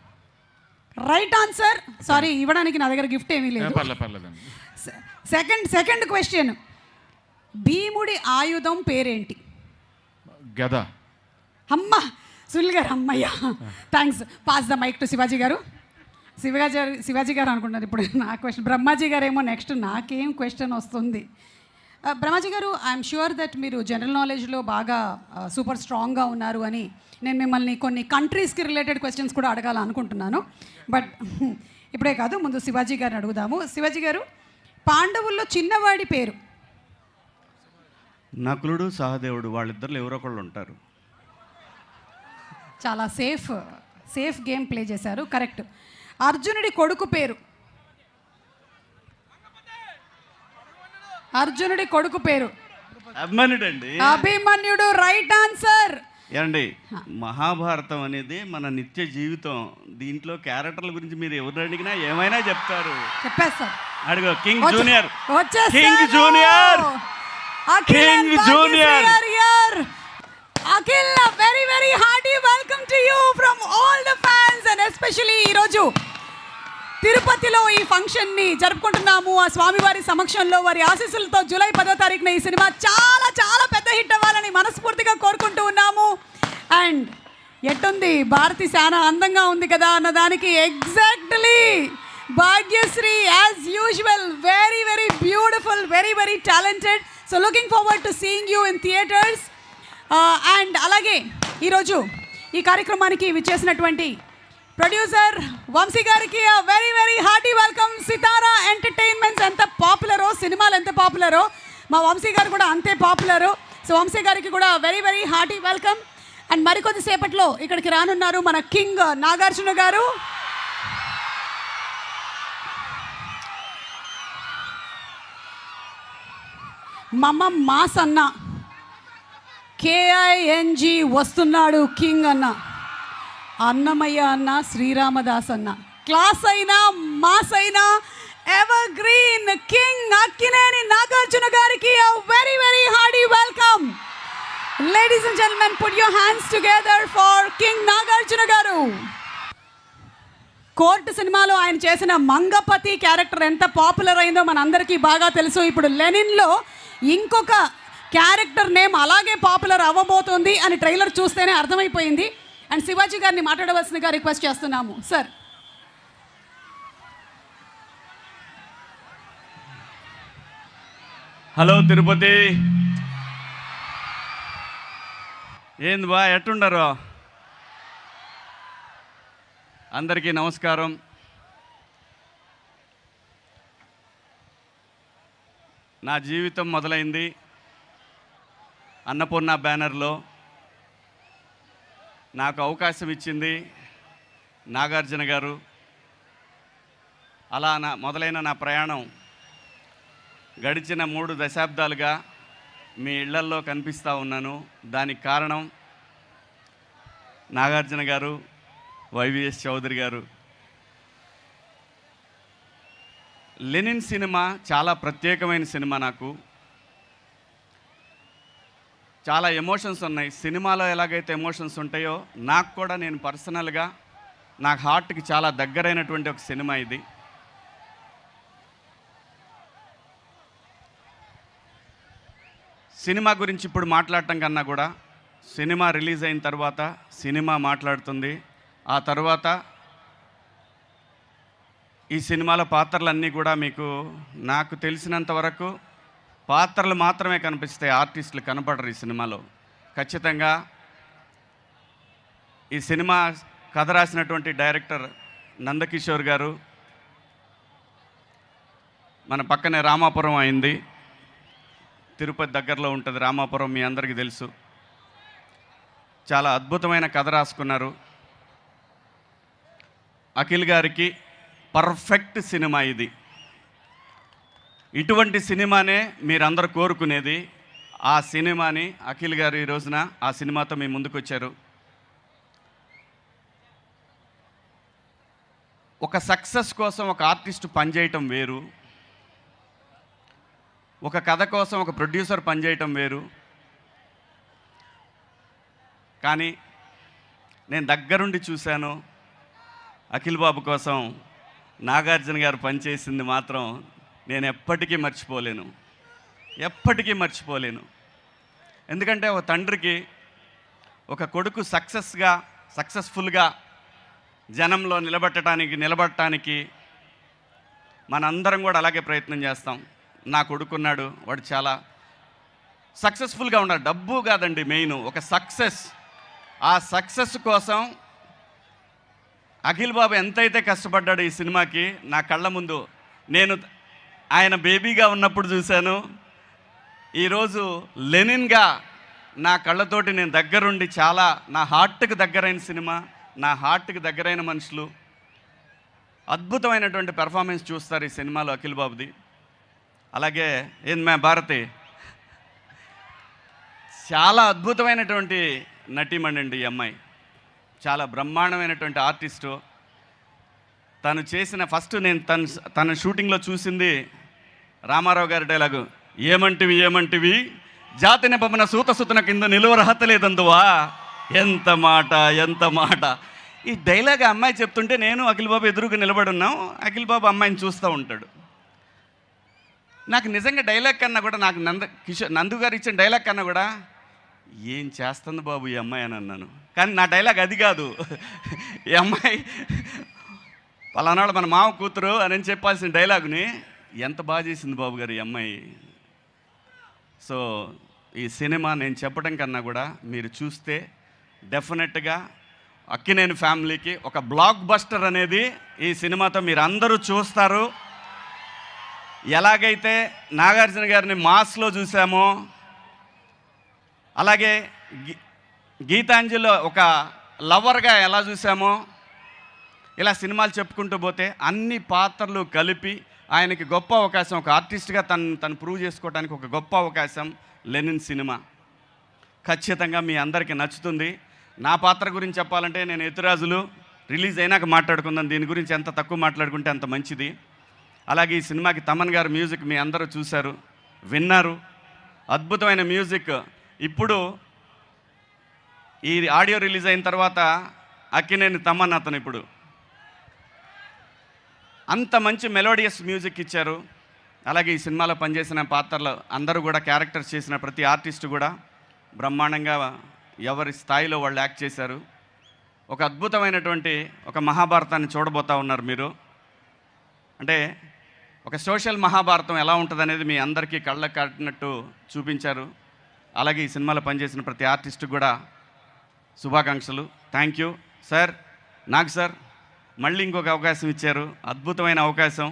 Right answer. సారీ, ఇవ్వడానికి నా దగ్గర గిఫ్ట్ ఏమీ లేదు. పర్లేదండి. సెకండ్ క్వశ్చన్, భీముడి ఆయుధం పేరేంటి? గద. అమ్మ సునీల్ గారు, అమ్మయ్య, thanks. Pass the mic to Shivaji garu. Shivaji గారు అనుకుంటున్నారు ఇప్పుడు నా క్వశ్చన్. బ్రహ్మాజీ గారు ఏమో నెక్స్ట్ నాకేం క్వశ్చన్ వస్తుంది. బ్రహ్మాజీ గారు, ఐఎమ్ ష్యూర్ దట్ మీరు జనరల్ నాలెడ్జ్లో బాగా సూపర్ స్ట్రాంగ్గా ఉన్నారు అని నేను మిమ్మల్ని కొన్ని కంట్రీస్కి రిలేటెడ్ క్వశ్చన్స్ కూడా అడగాలనుకుంటున్నాను. బట్ ఇప్పుడే కాదు, ముందు శివాజీ గారిని అడుగుదాము. శివాజీ గారు, పాండవుల్లో చిన్నవాడి పేరు? నకులుడు సహదేవుడు, వాళ్ళిద్దరు ఎవరో ఒకళ్ళు ఉంటారు. చాలా సేఫ్ గేమ్ ప్లే చేశారు. కరెక్ట్. అర్జునుడి కొడుకు పేరు? అర్జునుడి కొడుకు పేరు? అభిమన్యుడండి. అభిమన్యుడు, రైట్ ఆన్సర్. ఏమండి, మహాభారతం అనేది మన నిత్య జీవితం. దీంట్లో క్యారెక్టర్ల గురించి మీరు ఎవరు అడిగినా ఏమైనా చెప్తారు. చెప్పేస్తారు. అడుగు. King junior. వచ్చేసారు. King junior. Akhil and king junior. Bhagyashree are here. Akhil, a very very hearty welcome to you from all the fans and especially ఈరోజు తిరుపతిలో ఈ ఫంక్షన్ని జరుపుకుంటున్నాము. ఆ స్వామివారి సమక్షంలో వారి ఆశీస్సులతో జూలై 10వ తారీఖున ఈ సినిమా చాలా చాలా పెద్ద హిట్ అవ్వాలని మనస్ఫూర్తిగా కోరుకుంటూ ఉన్నాము. అండ్ ఎట్టుంది భారతి, చాలా అందంగా ఉంది కదా అన్నదానికి exactly Bhagyashri as usual, very very beautiful, very very talented. So looking forward to seeing you in theatres. And అలాగే ఈరోజు ఈ కార్యక్రమానికి విచ్చేసినటువంటి ప్రొడ్యూసర్ వంశీ గారికి very very hearty welcome. Sithara Entertainments ఎంత పాపులరో, సినిమాలు ఎంత పాపులరో, మా వంశీ గారు కూడా అంతే పాపులరు. సో వంశీ గారికి కూడా very very hearty welcome. And మరికొద్ది సేపట్లో ఇక్కడికి రానున్నారు మన కింగ్ నాగార్జున గారు. మమ్మ మాస్ అన్న, KING వస్తున్నాడు కింగ్ అన్న, అన్నమయ్య అన్న, శ్రీరామదాస్ అన్న. క్లాస్ అయినా మాస్ అయినా evergreen king Akkineni Nagarjuna గారికి very very hearty welcome. Ladies and gentlemen, put your hands together for king Nagarjuna గారు. కోర్టు సినిమాలో ఆయన చేసిన మంగపతి క్యారెక్టర్ ఎంత పాపులర్ అయిందో మనందరికీ బాగా తెలుసు. ఇప్పుడు లెనిన్లో ఇంకొక క్యారెక్టర్ నేమ్ అలాగే పాపులర్ అవ్వబోతోంది అని ట్రైలర్ చూస్తేనే అర్థమైపోయింది. అండ్ శివాజీ గారిని మాట్లాడవలసిందిగా రిక్వెస్ట్ చేస్తున్నాము. సార్. హలో తిరుపతి, ఏంది బా, ఎట్టుండరు? అందరికీ నమస్కారం. నా జీవితం మొదలైంది అన్నపూర్ణ బ్యానర్లో. నాకు అవకాశం ఇచ్చింది నాగార్జున గారు. అలా మొదలైన నా ప్రయాణం గడిచిన 3 దశాబ్దాలుగా మీ ఇళ్లల్లో కనిపిస్తూ ఉన్నాను. దానికి కారణం నాగార్జున గారు, వైవిఎస్ చౌదరి గారు. లెనిన్ సినిమా చాలా ప్రత్యేకమైన సినిమా. నాకు చాలా ఎమోషన్స్ ఉన్నాయి. సినిమాలో ఎలాగైతే ఎమోషన్స్ ఉంటాయో నాకు కూడా, నేను పర్సనల్గా నాకు హార్ట్కి చాలా దగ్గరైనటువంటి ఒక సినిమా ఇది. సినిమా గురించి ఇప్పుడు మాట్లాడటం కన్నా కూడా సినిమా రిలీజ్ అయిన తర్వాత సినిమా మాట్లాడుతుంది. ఆ తర్వాత ఈ సినిమాలో పాత్రలన్నీ కూడా మీకు, నాకు తెలిసినంత వరకు పాత్రలు మాత్రమే కనిపిస్తాయి, ఆర్టిస్టులు కనపడరు ఈ సినిమాలో. ఖచ్చితంగా ఈ సినిమా కథ రాసినటువంటి డైరెక్టర్ నందకిషోర్ గారు, మన పక్కనే రామాపురం అయింది, తిరుపతి దగ్గరలో ఉంటుంది రామాపురం, మీ అందరికీ తెలుసు. చాలా అద్భుతమైన కథ రాసుకున్నారు. అఖిల్ గారికి పర్ఫెక్ట్ సినిమా ఇది. ఇటువంటి సినిమానే మీరందరూ కోరుకునేది. ఆ సినిమాని అఖిల్ గారు ఈ రోజున ఆ సినిమాతో మీ ముందుకు వచ్చారు. ఒక సక్సెస్ కోసం ఒక ఆర్టిస్ట్ పనిచేయటం వేరు, ఒక కథ కోసం ఒక ప్రొడ్యూసర్ పనిచేయటం వేరు. కానీ నేను దగ్గరుండి చూశాను, అఖిల్ బాబు కోసం నాగార్జున గారు పనిచేసింది మాత్రం నేను ఎప్పటికీ మర్చిపోలేను. ఎందుకంటే ఒక తండ్రికి ఒక కొడుకు సక్సెస్ఫుల్గా జనంలో నిలబడటానికి మనందరం కూడా అలాగే ప్రయత్నం చేస్తాం. నా కొడుకున్నాడు, వాడు చాలా సక్సెస్ఫుల్గా ఉన్నాడు. డబ్బు కాదండి మెయిన్, ఒక సక్సెస్. ఆ సక్సెస్ కోసం అఖిల్ బాబు ఎంతైతే కష్టపడ్డాడు ఈ సినిమాకి, నా కళ్ళ ముందు నేను ఆయన బేబీగా ఉన్నప్పుడు చూశాను. ఈరోజు లెనిన్గా నా కళ్ళతోటి నేను దగ్గరుండి చాలా నా హార్ట్కి దగ్గరైన సినిమా, నా హార్ట్కి దగ్గరైన మనుషులు, అద్భుతమైనటువంటి పెర్ఫార్మెన్స్ చూస్తారు ఈ సినిమాలో అఖిల్ బాబుది. అలాగే భారతి చాలా అద్భుతమైనటువంటి నటీమణి అండి. ఈ అమ్మాయి చాలా బ్రహ్మాండమైనటువంటి ఆర్టిస్టు. తను చేసిన ఫస్ట్ నేను తన షూటింగ్లో చూసింది రామారావు గారి డైలాగు, ఏమంటివి జాతి నిపమన సూతసుతన కింద నిలువరహత లేదందువా. ఎంత మాట. ఈ డైలాగ్ అమ్మాయి చెప్తుంటే నేను అఖిల్ బాబు ఎదురుగా నిలబడి ఉన్నాం. అఖిల్ బాబు అమ్మాయిని చూస్తూ ఉంటాడు. నాకు నిజంగా డైలాగ్ కన్నా కూడా, నాకు నందు గారు ఇచ్చిన డైలాగ్ కన్నా కూడా ఏం చేస్తుంది బాబు ఈ అమ్మాయి అని అన్నాను. కానీ నా డైలాగ్ అది కాదు. ఈ అమ్మాయి పలానాడు మన మామ కూతురు అని చెప్పాల్సిన డైలాగుని ఎంత బాగా చేసింది బాబు గారు ఈ అమ్మాయి. సో ఈ సినిమా నేను చెప్పడం కన్నా కూడా మీరు చూస్తే డెఫినెట్గా అక్కినేని ఫ్యామిలీకి ఒక బ్లాక్ బస్టర్ అనేది ఈ సినిమాతో మీరు అందరూ చూస్తారు. ఎలాగైతే నాగార్జున గారిని మాస్లో చూసామో, అలాగే గీతాంజలిలో ఒక లవర్గా ఎలా చూసామో, ఇలా సినిమాలు చెప్పుకుంటూ పోతే అన్ని పాత్రలు కలిపి ఆయనకి గొప్ప అవకాశం, ఒక ఆర్టిస్ట్గా తను ప్రూవ్ చేసుకోవడానికి ఒక గొప్ప అవకాశం లెనిన్ సినిమా. ఖచ్చితంగా మీ అందరికీ నచ్చుతుంది. నా పాత్ర గురించి చెప్పాలంటే నేను ఎతురాజులు రిలీజ్ అయినాక మాట్లాడుకుందాం. దీని గురించి ఎంత తక్కువ మాట్లాడుకుంటే అంత మంచిది. అలాగే ఈ సినిమాకి తమన్ గారు మ్యూజిక్ మీ అందరూ చూశారు, విన్నారు. అద్భుతమైన మ్యూజిక్. ఇప్పుడు ఈ ఆడియో రిలీజ్ అయిన తర్వాత అక్కినేని తమన్ అతను ఇప్పుడు అంత మంచి మెలోడియస్ మ్యూజిక్ ఇచ్చారు. అలాగే ఈ సినిమాలో పనిచేసిన పాత్రలు అందరూ కూడా, క్యారెక్టర్స్ చేసిన ప్రతి ఆర్టిస్టు కూడా బ్రహ్మాండంగా ఎవరి స్థాయిలో వాళ్ళు యాక్ట్ చేశారు. ఒక అద్భుతమైనటువంటి ఒక మహాభారతాన్ని చూడబోతూ ఉన్నారు మీరు. అంటే ఒక సోషల్ మహాభారతం ఎలా ఉంటుందనేది మీ అందరికీ కళ్ళకు కట్టినట్టు చూపించారు. అలాగే ఈ సినిమాలో పనిచేసిన ప్రతి ఆర్టిస్టు కూడా శుభాకాంక్షలు. Thank you sir. నాకు సార్ మళ్ళీ ఇంకొక అవకాశం ఇచ్చారు, అద్భుతమైన అవకాశం.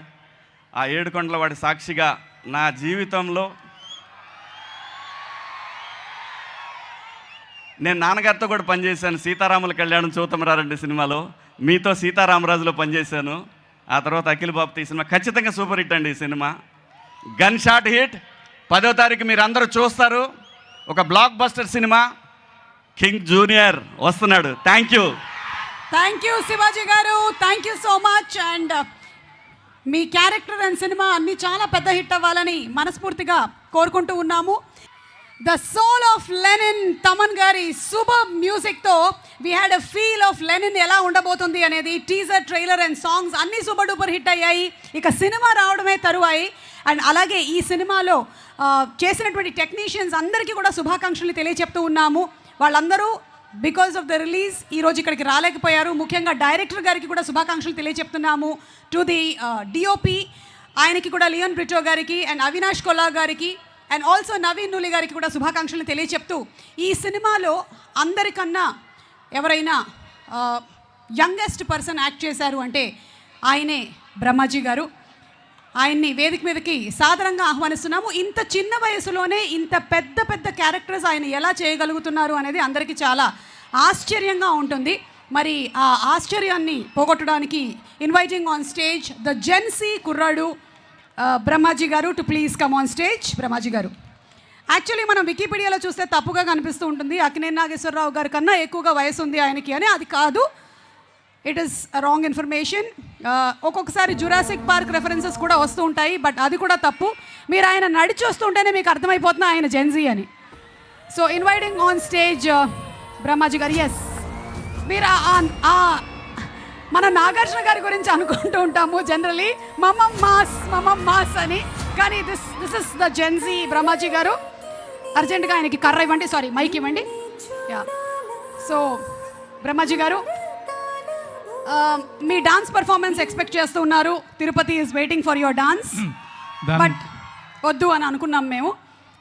ఆ ఏడుకొండల వాడి సాక్షిగా నా జీవితంలో నేను నాన్నగారితో కూడా పనిచేశాను. సీతారాముల కళ్యాణం చూతమరారండి సినిమాలో మీతో సీతారామరాజులో పనిచేశాను. ఆ తర్వాత అఖిల్ బాబుతో ఈ సినిమా ఖచ్చితంగా సూపర్ హిట్ అండి. ఈ సినిమా గన్ షాట్ హిట్. 10వ తారీఖు మీరు అందరూ చూస్తారు. ఒక blockbuster cinema. King junior వస్తున్నాడు. థ్యాంక్ యూ శివాజీ గారు, thank you so much. And మీ క్యారెక్టర్ అండ్ సినిమా అన్నీ చాలా పెద్ద హిట్ అవ్వాలని మనస్ఫూర్తిగా కోరుకుంటూ ఉన్నాము. The soul of Lenin Thaman గారి సూపర్ మ్యూజిక్తో we had a feel of Lenin ఎలా ఉండబోతుంది అనేది. టీజర్, ట్రైలర్ అండ్ సాంగ్స్ అన్నీ సూపర్ డూపర్ హిట్ అయ్యాయి. ఇక సినిమా రావడమే తరువాయి. అండ్ అలాగే ఈ సినిమాలో చేసినటువంటి టెక్నీషియన్స్ అందరికీ కూడా శుభాకాంక్షలు తెలియచెప్తూ ఉన్నాము. వాళ్ళందరూ బికాస్ ఆఫ్ ద రిలీజ్ ఈరోజు ఇక్కడికి రాలేకపోయారు. ముఖ్యంగా డైరెక్టర్ గారికి కూడా శుభాకాంక్షలు తెలియచెప్తున్నాము. టు ది డిఓపి ఆయనకి కూడా, లియోన్ బ్రిటో గారికి అండ్ అవినాష్ కొల్లా గారికి అండ్ ఆల్సో నవీన్ నూలి గారికి కూడా శుభాకాంక్షలు తెలియచెప్తూ, ఈ సినిమాలో అందరికన్నా ఎవరైనా యంగెస్ట్ పర్సన్ యాక్ట్ చేశారు అంటే ఆయనే బ్రహ్మాజీ గారు. ఆయన్ని వేదిక మీదకి సాదరంగా ఆహ్వానిస్తున్నాము. ఇంత చిన్న వయసులోనే ఇంత పెద్ద పెద్ద క్యారెక్టర్స్ ఆయన ఎలా చేయగలుగుతున్నారు అనేది అందరికీ చాలా ఆశ్చర్యంగా ఉంటుంది. మరి ఆ ఆశ్చర్యాన్ని పోగొట్టడానికి inviting on stage the Gen Z కుర్రాడు బ్రహ్మాజీ గారు to please come on stage. Brahmaji గారు, యాక్చువల్లీ మనం వికీపీడియాలో చూస్తే తప్పుగా కనిపిస్తూ ఉంటుంది, అక్కినేని నాగేశ్వరరావు గారి కన్నా ఎక్కువగా వయసు ఉంది ఆయనకి అని. అది కాదు, ఇట్ ఈస్ రాంగ్ ఇన్ఫర్మేషన్. ఒక్కొక్కసారి జురాసిక్ పార్క్ రెఫరెన్సెస్ కూడా వస్తూ ఉంటాయి, బట్ అది కూడా తప్పు. మీరు ఆయన నడిచి వస్తుంటేనే మీకు అర్థమైపోతున్నా ఆయన జెన్జీ అని. So inviting on stage Brahmaji గారు. ఎస్, మీరు మన నాగార్జున గారి గురించి అనుకుంటూ ఉంటాము జనరలీ మమం మాస్ అని, కానీ this is the Gen Z Brahmaji గారు. అర్జెంటుగా ఆయనకి కర్ర ఇవ్వండి, సారీ మైక్ ఇవ్వండి. యా, సో బ్రహ్మాజీ గారు మీ డాన్స్ పర్ఫార్మెన్స్ ఎక్స్పెక్ట్ చేస్తూ ఉన్నారు. Tirupati is waiting for your dance, but వద్దు అని అనుకున్నాం మేము,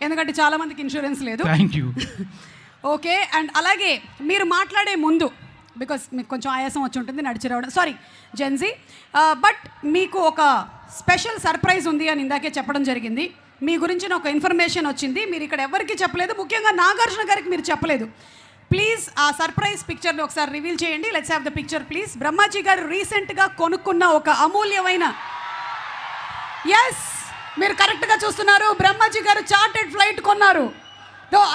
ఎందుకంటే చాలా మందికి ఇన్సూరెన్స్ లేదు. Thank you. ఓకే, అండ్ అలాగే మీరు మాట్లాడే ముందు, బికాస్ మీకు కొంచెం ఆయాసం వచ్చి ఉంటుంది నడిచి రావడం, సారీ జెన్జీ, బట్ మీకు ఒక స్పెషల్ సర్ప్రైజ్ ఉంది అని ఇందాకే చెప్పడం జరిగింది. మీ గురించిన ఒక ఇన్ఫర్మేషన్ వచ్చింది, మీరు ఇక్కడ ఎవరికి చెప్పలేదు, ముఖ్యంగా నాగార్జున గారికి మీరు చెప్పలేదు. ప్లీజ్ ఆ సర్ప్రైజ్ పిక్చర్ని ఒకసారి రివీల్ చేయండి. Let's have the picture please. Brahmaji గారు రీసెంట్గా కొనుక్కున్న ఒక అమూల్యమైన, ఎస్ మీరు కరెక్ట్గా చూస్తున్నారు, బ్రహ్మాజీ గారు చార్టెడ్ ఫ్లైట్ కొన్నారు.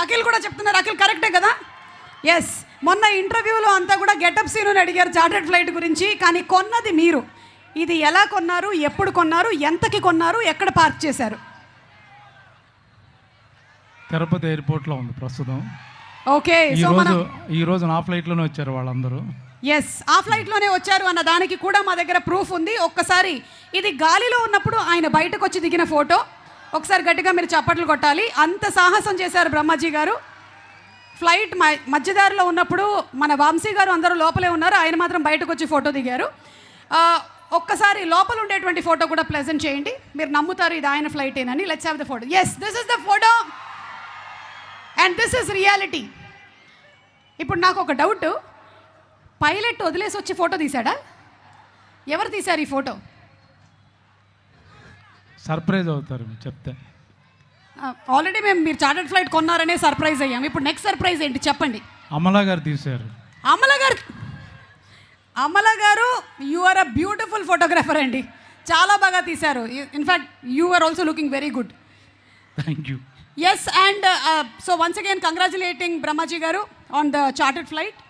అఖిల్ కూడా చెప్తున్నారు, అఖిల్ కరెక్టే కదా? ఎస్, మొన్న ఇంటర్వ్యూలో అంతా కూడా గెటప్ సీను అడిగారు చార్టెడ్ ఫ్లైట్ గురించి, కానీ కొన్నది మీరు. ఇది ఎలా కొన్నారు, ఎప్పుడు కొన్నారు, ఎంతకి కొన్నారు, ఎక్కడ పార్క్ చేశారు? తిరుపతి ఎయిర్పోర్ట్లో ఉంది ప్రస్తుతం. ఓకే, సో ఈరోజు నా ఫ్లైట్లోనే వచ్చారు వాళ్ళందరూ. ఎస్, ఆ ఫ్లైట్లోనే వచ్చారు అన్న దానికి కూడా మా దగ్గర ప్రూఫ్ ఉంది. ఒక్కసారి ఇది గాలిలో ఉన్నప్పుడు ఆయన బయటకు వచ్చి దిగిన ఫోటో, ఒకసారి గట్టిగా మీరు చప్పట్లు కొట్టాలి. అంత సాహసం చేశారు బ్రహ్మాజీ గారు. ఫ్లైట్ మధ్యదారిలో ఉన్నప్పుడు మన వంశీ గారు అందరూ లోపలే ఉన్నారు, ఆయన మాత్రం బయటకు వచ్చి ఫోటో దిగారు. ఒక్కసారి లోపల ఉండేటువంటి ఫోటో కూడా ప్రెజెంట్ చేయండి, మీరు నమ్ముతారు ఇది ఆయన ఫ్లైటేనని. Let's have the photo. Yes, this is the photo and this is reality. ఇప్పుడు నాకు ఒక డౌట్, పైలట్ వదిలేసి వచ్చి ఫోటో తీశాడా? ఎవరు తీశారు ఈ ఫోటో? సర్ప్రైజ్ అవుతారు మీరు చెప్తే. ఆల్రెడీ మీరు చార్టర్డ్ ఫ్లైట్ కొన్నారనే సర్ప్రైజ్ అయ్యాం. ఇప్పుడు నెక్స్ట్ సర్ప్రైజ్ ఏంటి చెప్పండి. అమలా గారు తీశారు. అమల గారు you are a beautiful photographer అండి, చాలా బాగా తీశారు. In fact you are also looking very good. Thank you. Yes, and so once again congratulating Brahmaji గారు on the chartered flight.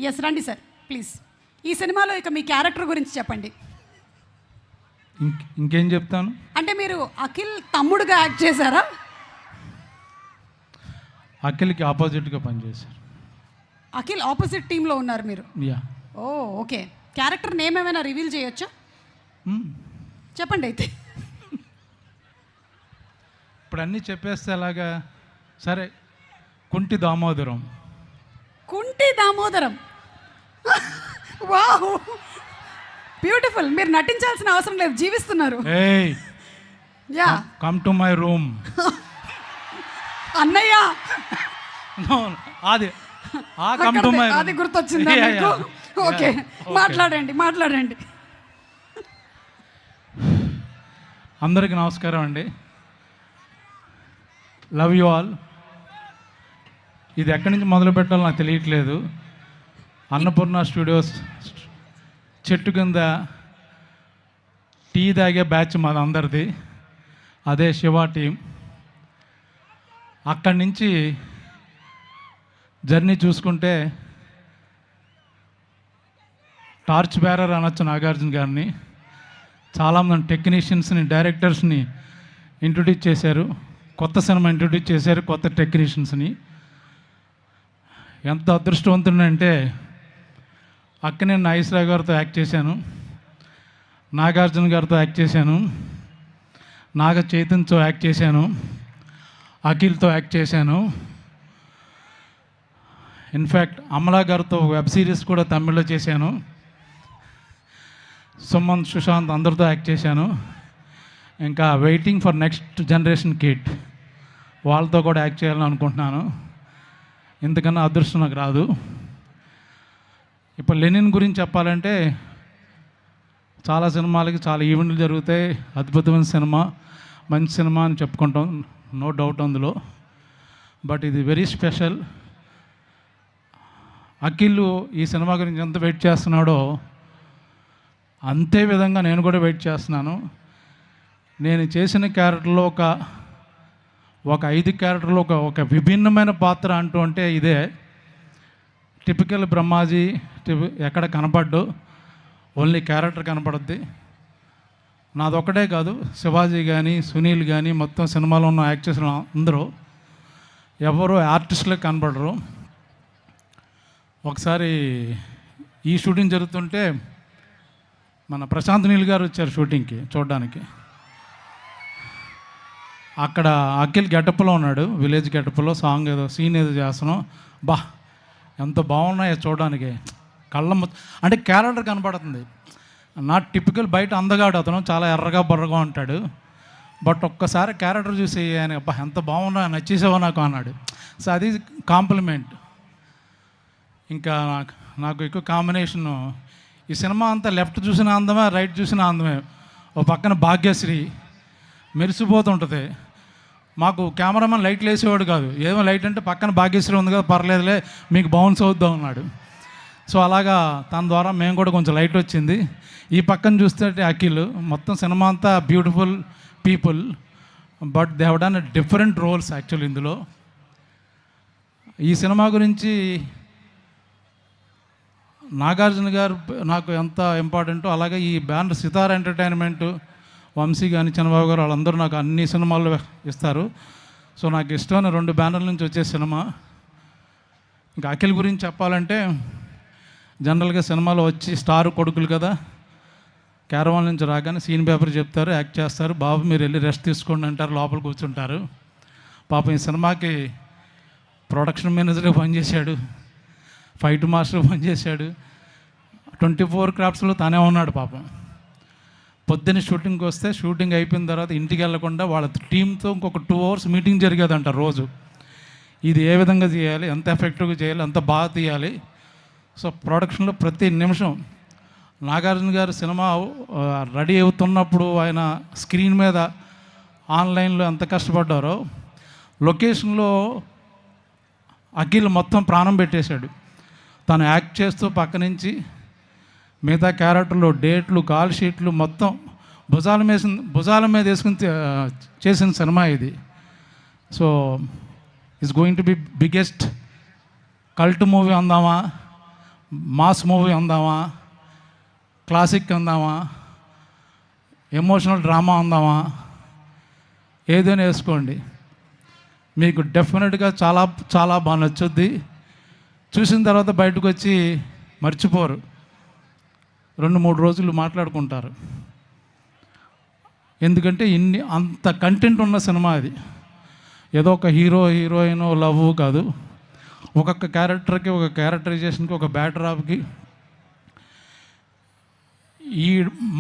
Yes, రండి సార్ ప్లీజ్. ఈ సినిమాలో ఇక మీ క్యారెక్టర్ గురించి చెప్పండి. ఇంకేం చెప్తాను అంటే మీరు అఖిల్ తమ్ముడుగా యాక్ట్ చేశారా? అఖిల్కి ఆపోజిట్గా పనిచేశారు. అఖిల్ ఆపోజిట్ టీంలో ఉన్నారు మీరు? యా. ఓ ఓకే, క్యారెక్టర్ నేమ్ ఏమైనా రివీల్ చేయొచ్చా? చెప్పండి అయితే. ఇప్పుడు అన్నీ చెప్పేస్తే అలాగా. సరే, కుంటి దామోదరం. కుంటి దామోదరం, వావ్ బ్యూటిఫుల్. మీరు నటించాల్సిన అవసరం లేదు, జీవిస్తున్నారు. ఏయ్, yeah, come to my room. అన్నయ్య అది కమ్ టు మై, అది గుర్తొచ్చిందా మీకు? ఓకే, మాట్లాడండి. అందరికీ నమస్కారం అండి. Love you all. ఇది ఎక్కడి నుంచి మొదలు పెట్టాలో నాకు తెలియట్లేదు. అన్నపూర్ణ స్టూడియోస్ చెట్టు కింద టీ తాగే బ్యాచ్ మాది అందరిది, అదే శివ టీం. అక్కడి నుంచి జర్నీ చూసుకుంటే టార్చ్ బేరర్ అనొచ్చు నాగార్జున గారిని. చాలామంది టెక్నీషియన్స్ని, డైరెక్టర్స్ని ఇంట్రొడ్యూస్ చేశారు, కొత్త సినిమా ఇంట్రొడ్యూస్ చేశారు, కొత్త టెక్నీషియన్స్ని. ఎంత అదృష్టవంతుడంటే అక్కనే నాగేశ్వరరావు గారితో యాక్ట్ చేశాను, నాగార్జున గారితో యాక్ట్ చేశాను, నాగ చైతన్యతో యాక్ట్ చేశాను, అఖిల్తో యాక్ట్ చేశాను. ఇన్ఫ్యాక్ట్ అమలా గారితో వెబ్ సిరీస్ కూడా తమిళ్లో చేశాను. సుమంత్, సుశాంత్ అందరితో యాక్ట్ చేశాను. ఇంకా waiting for next generation kid, వాళ్ళతో కూడా యాక్ట్ చేయాలని అనుకుంటున్నాను. ఇంతకన్నా అదృష్టం నాకు రాదు. ఇప్పుడు లెనిన్ గురించి చెప్పాలంటే చాలా సినిమాలకి చాలా ఈవెంట్లు జరుగుతాయి. అద్భుతమైన సినిమా, మంచి సినిమా అని చెప్పుకుంటాం, నో డౌట్ అందులో. బట్ ఇది వెరీ స్పెషల్. అఖిల్ ఈ సినిమా గురించి ఎంత వెయిట్ చేస్తున్నాడో అంతే విధంగా నేను కూడా వెయిట్ చేస్తున్నాను. నేను చేసిన క్యారెక్టర్లో ఒక 5 క్యారెక్టర్లో ఒక విభిన్నమైన పాత్ర అంటూ అంటే ఇదే. టిపికల్ బ్రహ్మాజీ ఎక్కడ కనపడ్డు, ఓన్లీ క్యారెక్టర్ కనపడుద్ది. నాదొక్కటే కాదు, శివాజీ కానీ, సునీల్ కానీ, మొత్తం సినిమాలో ఉన్న యాక్టర్స్ అందరూ ఎవరు ఆర్టిస్టులకు కనపడరు. ఒకసారి ఈ షూటింగ్ జరుగుతుంటే మన ప్రశాంత్ నీల్ గారు వచ్చారు షూటింగ్కి చూడడానికి. అక్కడ అఖిల్ గెటప్లో ఉన్నాడు, విలేజ్ గెటప్లో సాంగ్ ఏదో సీన్ ఏదో చేస్తున్నాం. బా ఎంత బాగున్నాయో చూడడానికి, అంటే క్యారెక్టర్ కనపడుతుంది. నాట్ టిపికల్ బయట అందగాడు అతను, చాలా ఎర్రగా బర్రగా ఉంటాడు. బట్ ఒక్కసారి క్యారెక్టర్ చూసి ఆయన అబ్బా ఎంత బాగున్నా, నచ్చేసావో నాకు అన్నాడు. సో అది కాంప్లిమెంట్. ఇంకా నాకు ఎక్కువ కాంబినేషను ఈ సినిమా అంతా లెఫ్ట్ చూసిన అందమే, రైట్ చూసిన అందమే. ఓ పక్కన భాగ్యశ్రీ మెరిసిపోతుంటుంది. మాకు కెమెరామెన్ లైట్లు వేసేవాడు కాదు, ఏమో లైట్ అంటే పక్కన భాగ్యశ్రీ ఉంది కదా పర్లేదులే మీకు బౌన్స్ అవుద్దాం అన్నాడు. సో అలాగా తన ద్వారా మేము కూడా కొంచెం లైట్ వచ్చింది. ఈ పక్కన చూస్తే అఖిల్, మొత్తం సినిమా అంతా beautiful people, but they have done different roles actual ఇందులో. ఈ సినిమా గురించి నాగార్జున గారు నాకు ఎంత ఇంపార్టెంటో, అలాగే ఈ బ్యానర్ సితార్ ఎంటర్టైన్మెంట్, వంశీ కానీ చంద్రబాబు గారు వాళ్ళందరూ నాకు అన్ని సినిమాల్లో ఇస్తారు. సో నాకు ఇష్టమైన 2 బ్యానర్ల నుంచి వచ్చే సినిమా. ఇంకా అఖిల్ గురించి చెప్పాలంటే జనరల్గా సినిమాలో వచ్చి స్టార్ కొడుకులు కదా, క్యారవాన్ నుంచి రాగానే సీన్ పేపర్ చెప్తారు, యాక్ట్ చేస్తారు, బాబు మీరు వెళ్ళి రెస్ట్ తీసుకోండి అంటారు, లోపల కూర్చుంటారు. పాపం ఈ సినిమాకి ప్రొడక్షన్ మేనేజర్గా పనిచేశాడు, ఫైట్ మాస్టర్ పనిచేశాడు, 24 క్రాఫ్ట్స్లో తనే ఉన్నాడు పాపం. పొద్దున్న షూటింగ్కి వస్తే షూటింగ్ అయిపోయిన తర్వాత ఇంటికి వెళ్లకుండా వాళ్ళ టీంతో ఇంకొక 2 hours మీటింగ్ జరిగేదంట రోజు. ఇది ఏ విధంగా చేయాలి, ఎంత ఎఫెక్టివ్గా చేయాలి, ఎంత బాగా తీయాలి. సో ప్రొడక్షన్లో ప్రతి నిమిషం నాగార్జున గారు సినిమా రెడీ అవుతున్నప్పుడు ఆయన స్క్రీన్ మీద ఆన్లైన్లో ఎంత కష్టపడ్డారో, లొకేషన్లో అఖిల్ మొత్తం ప్రాణం పెట్టేశాడు. తను యాక్ట్ చేస్తూ పక్క నుంచి మిగతా క్యారెక్టర్లు, డేట్లు, కాల్ షీట్లు మొత్తం భుజాల మీద వేసుకుని చేసిన సినిమా ఇది. So it's going to be biggest cult movie అందామా, మాస్ మూవీ అందామా, క్లాసిక్ అందామా, ఎమోషనల్ డ్రామా అందామా, ఏదైనా వేసుకోండి, మీకు డెఫినెట్గా చాలా చాలా బాగా నచ్చుద్ది. చూసిన తర్వాత బయటకు వచ్చి మర్చిపోరు, 2-3 రోజులు మాట్లాడుకుంటారు. ఎందుకంటే అంత కంటెంట్ ఉన్న సినిమా అది. ఏదో ఒక హీరోయిన్ లవ్ కాదు, ఒక్కొక్క క్యారెక్టర్కి, ఒక క్యారెక్టరైజేషన్కి, ఒక బ్యాక్డ్రాప్కి.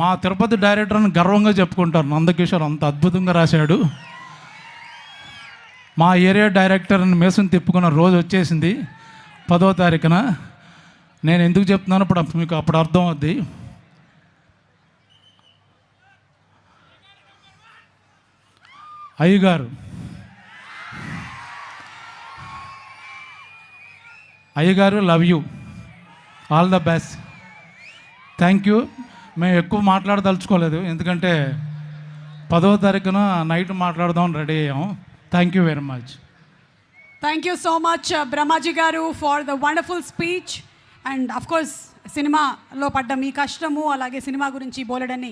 మా తిరుపతి డైరెక్టర్ని గర్వంగా చెప్పుకుంటారు, నందకిషోర్ అంత అద్భుతంగా రాశాడు. మా ఏరియా డైరెక్టర్ని మేసం తిప్పుకున్న రోజు వచ్చేసింది 10వ తారీఖున. నేను ఎందుకు చెప్తున్నాను ఇప్పుడు మీకు అప్పుడు అర్థం అవుద్ది. అయ్యగారు love you, all the best, thank you. మేము ఎక్కువ మాట్లాడదలుచుకోలేదు, ఎందుకంటే 10వ తారీఖున నైట్ మాట్లాడదాం రెడీ అయ్యాం. Thank you very much. Thank you so much, Brahmaji Garu, for the wonderful speech. And of course, సినిమాలో పడ్డ మీ కష్టము, అలాగే సినిమా గురించి బోలెడన్ని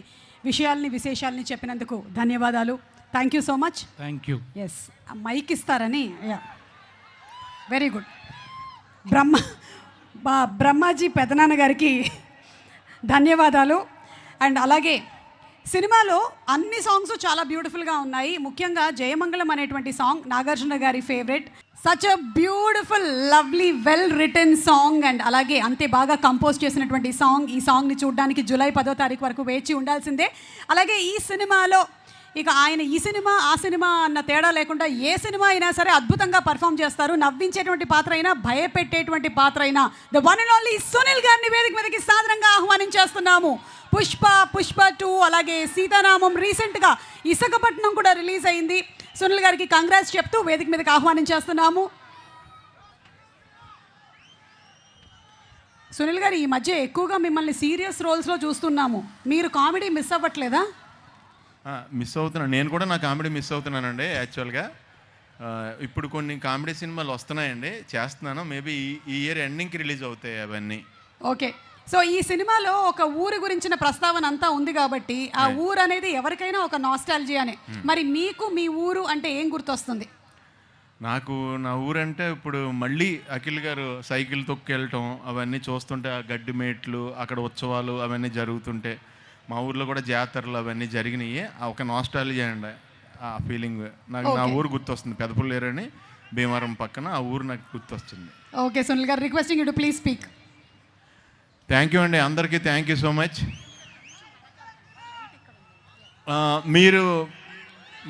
విశేషాలని చెప్పినందుకు ధన్యవాదాలు. Thank you so much. Thank you. Yes, mike ఇస్తారని. Very good. బ్రహ్మాజీ పెదనాన్న గారికి ధన్యవాదాలు. అండ్ అలాగే సినిమాలో అన్ని సాంగ్స్ చాలా బ్యూటిఫుల్గా ఉన్నాయి. ముఖ్యంగా జయమంగళం అనేటువంటి సాంగ్ నాగార్జున గారి favourite. Such a beautiful, lovely, well return song. And అలాగే అంతే బాగా కంపోజ్ చేసినటువంటి సాంగ్. ఈ సాంగ్ని చూడడానికి జూలై 10వ తారీఖు వరకు వేచి ఉండాల్సిందే. అలాగే ఈ సినిమాలో ఇక ఆయన ఈ సినిమా ఆ సినిమా అన్న తేడా లేకుండా ఏ సినిమా అయినా సరే అద్భుతంగా పర్ఫామ్ చేస్తారు. నవ్వించేటువంటి పాత్ర అయినా, భయపెట్టేటువంటి పాత్ర అయినా, the one and only Sunil గారిని వేదిక మీదకి సాదరంగా ఆహ్వానించేస్తున్నాము. పుష్ప 2, అలాగే సీతారామం, రీసెంట్గా ఇసకపట్నం కూడా రిలీజ్ అయింది. సునీల్ గారికి కంగ్రాట్స్ చెప్తూ వేదిక మీదకి ఆహ్వానించేస్తున్నాము. సునీల్ గారు, ఈ మధ్య ఎక్కువగా మిమ్మల్ని సీరియస్ రోల్స్లో చూస్తున్నాము, మీరు కామెడీ మిస్ అవ్వట్లేదా? మిస్ అవుతున్నాను, నేను కూడా నా కామెడీ మిస్ అవుతున్నానండి. యాక్చువల్గా ఇప్పుడు కొన్ని కామెడీ సినిమాలు వస్తున్నాయండి, చేస్తున్నాను. మేబీ ఈ ఇయర్ ఎండింగ్కి రిలీజ్ అవుతాయి అవన్నీ. ఓకే. సో ఈ సినిమాలో ఒక ఊరు గురించిన ప్రస్తావన అంతా ఉంది కాబట్టి ఆ ఊరు అనేది ఎవరికైనా ఒక నాస్టాలజియానే. మరి మీకు మీ ఊరు అంటే ఏం గుర్తొస్తుంది? నాకు నా ఊరంటే ఇప్పుడు మళ్ళీ అఖిల్ గారు సైకిల్ తొక్కెళ్ళటం అవన్నీ చూస్తుంటే, ఆ గడ్డి మేట్లు, అక్కడ ఉత్సవాలు అవన్నీ జరుగుతుంటే మా ఊర్లో కూడా జాతరలు అవన్నీ జరిగినాయి. ఒక నాస్టాలజీ అండి ఆ ఫీలింగ్. నాకు నా ఊరు గుర్తొస్తుంది, పెదపుల్లేరు అని భీమవరం పక్కన, ఆ ఊరు నాకు గుర్తొస్తుంది. ఓకే సునీల్ గారు, requesting you to please speak. Thank you అండి అందరికీ, థ్యాంక్ యూ సో మచ్. మీరు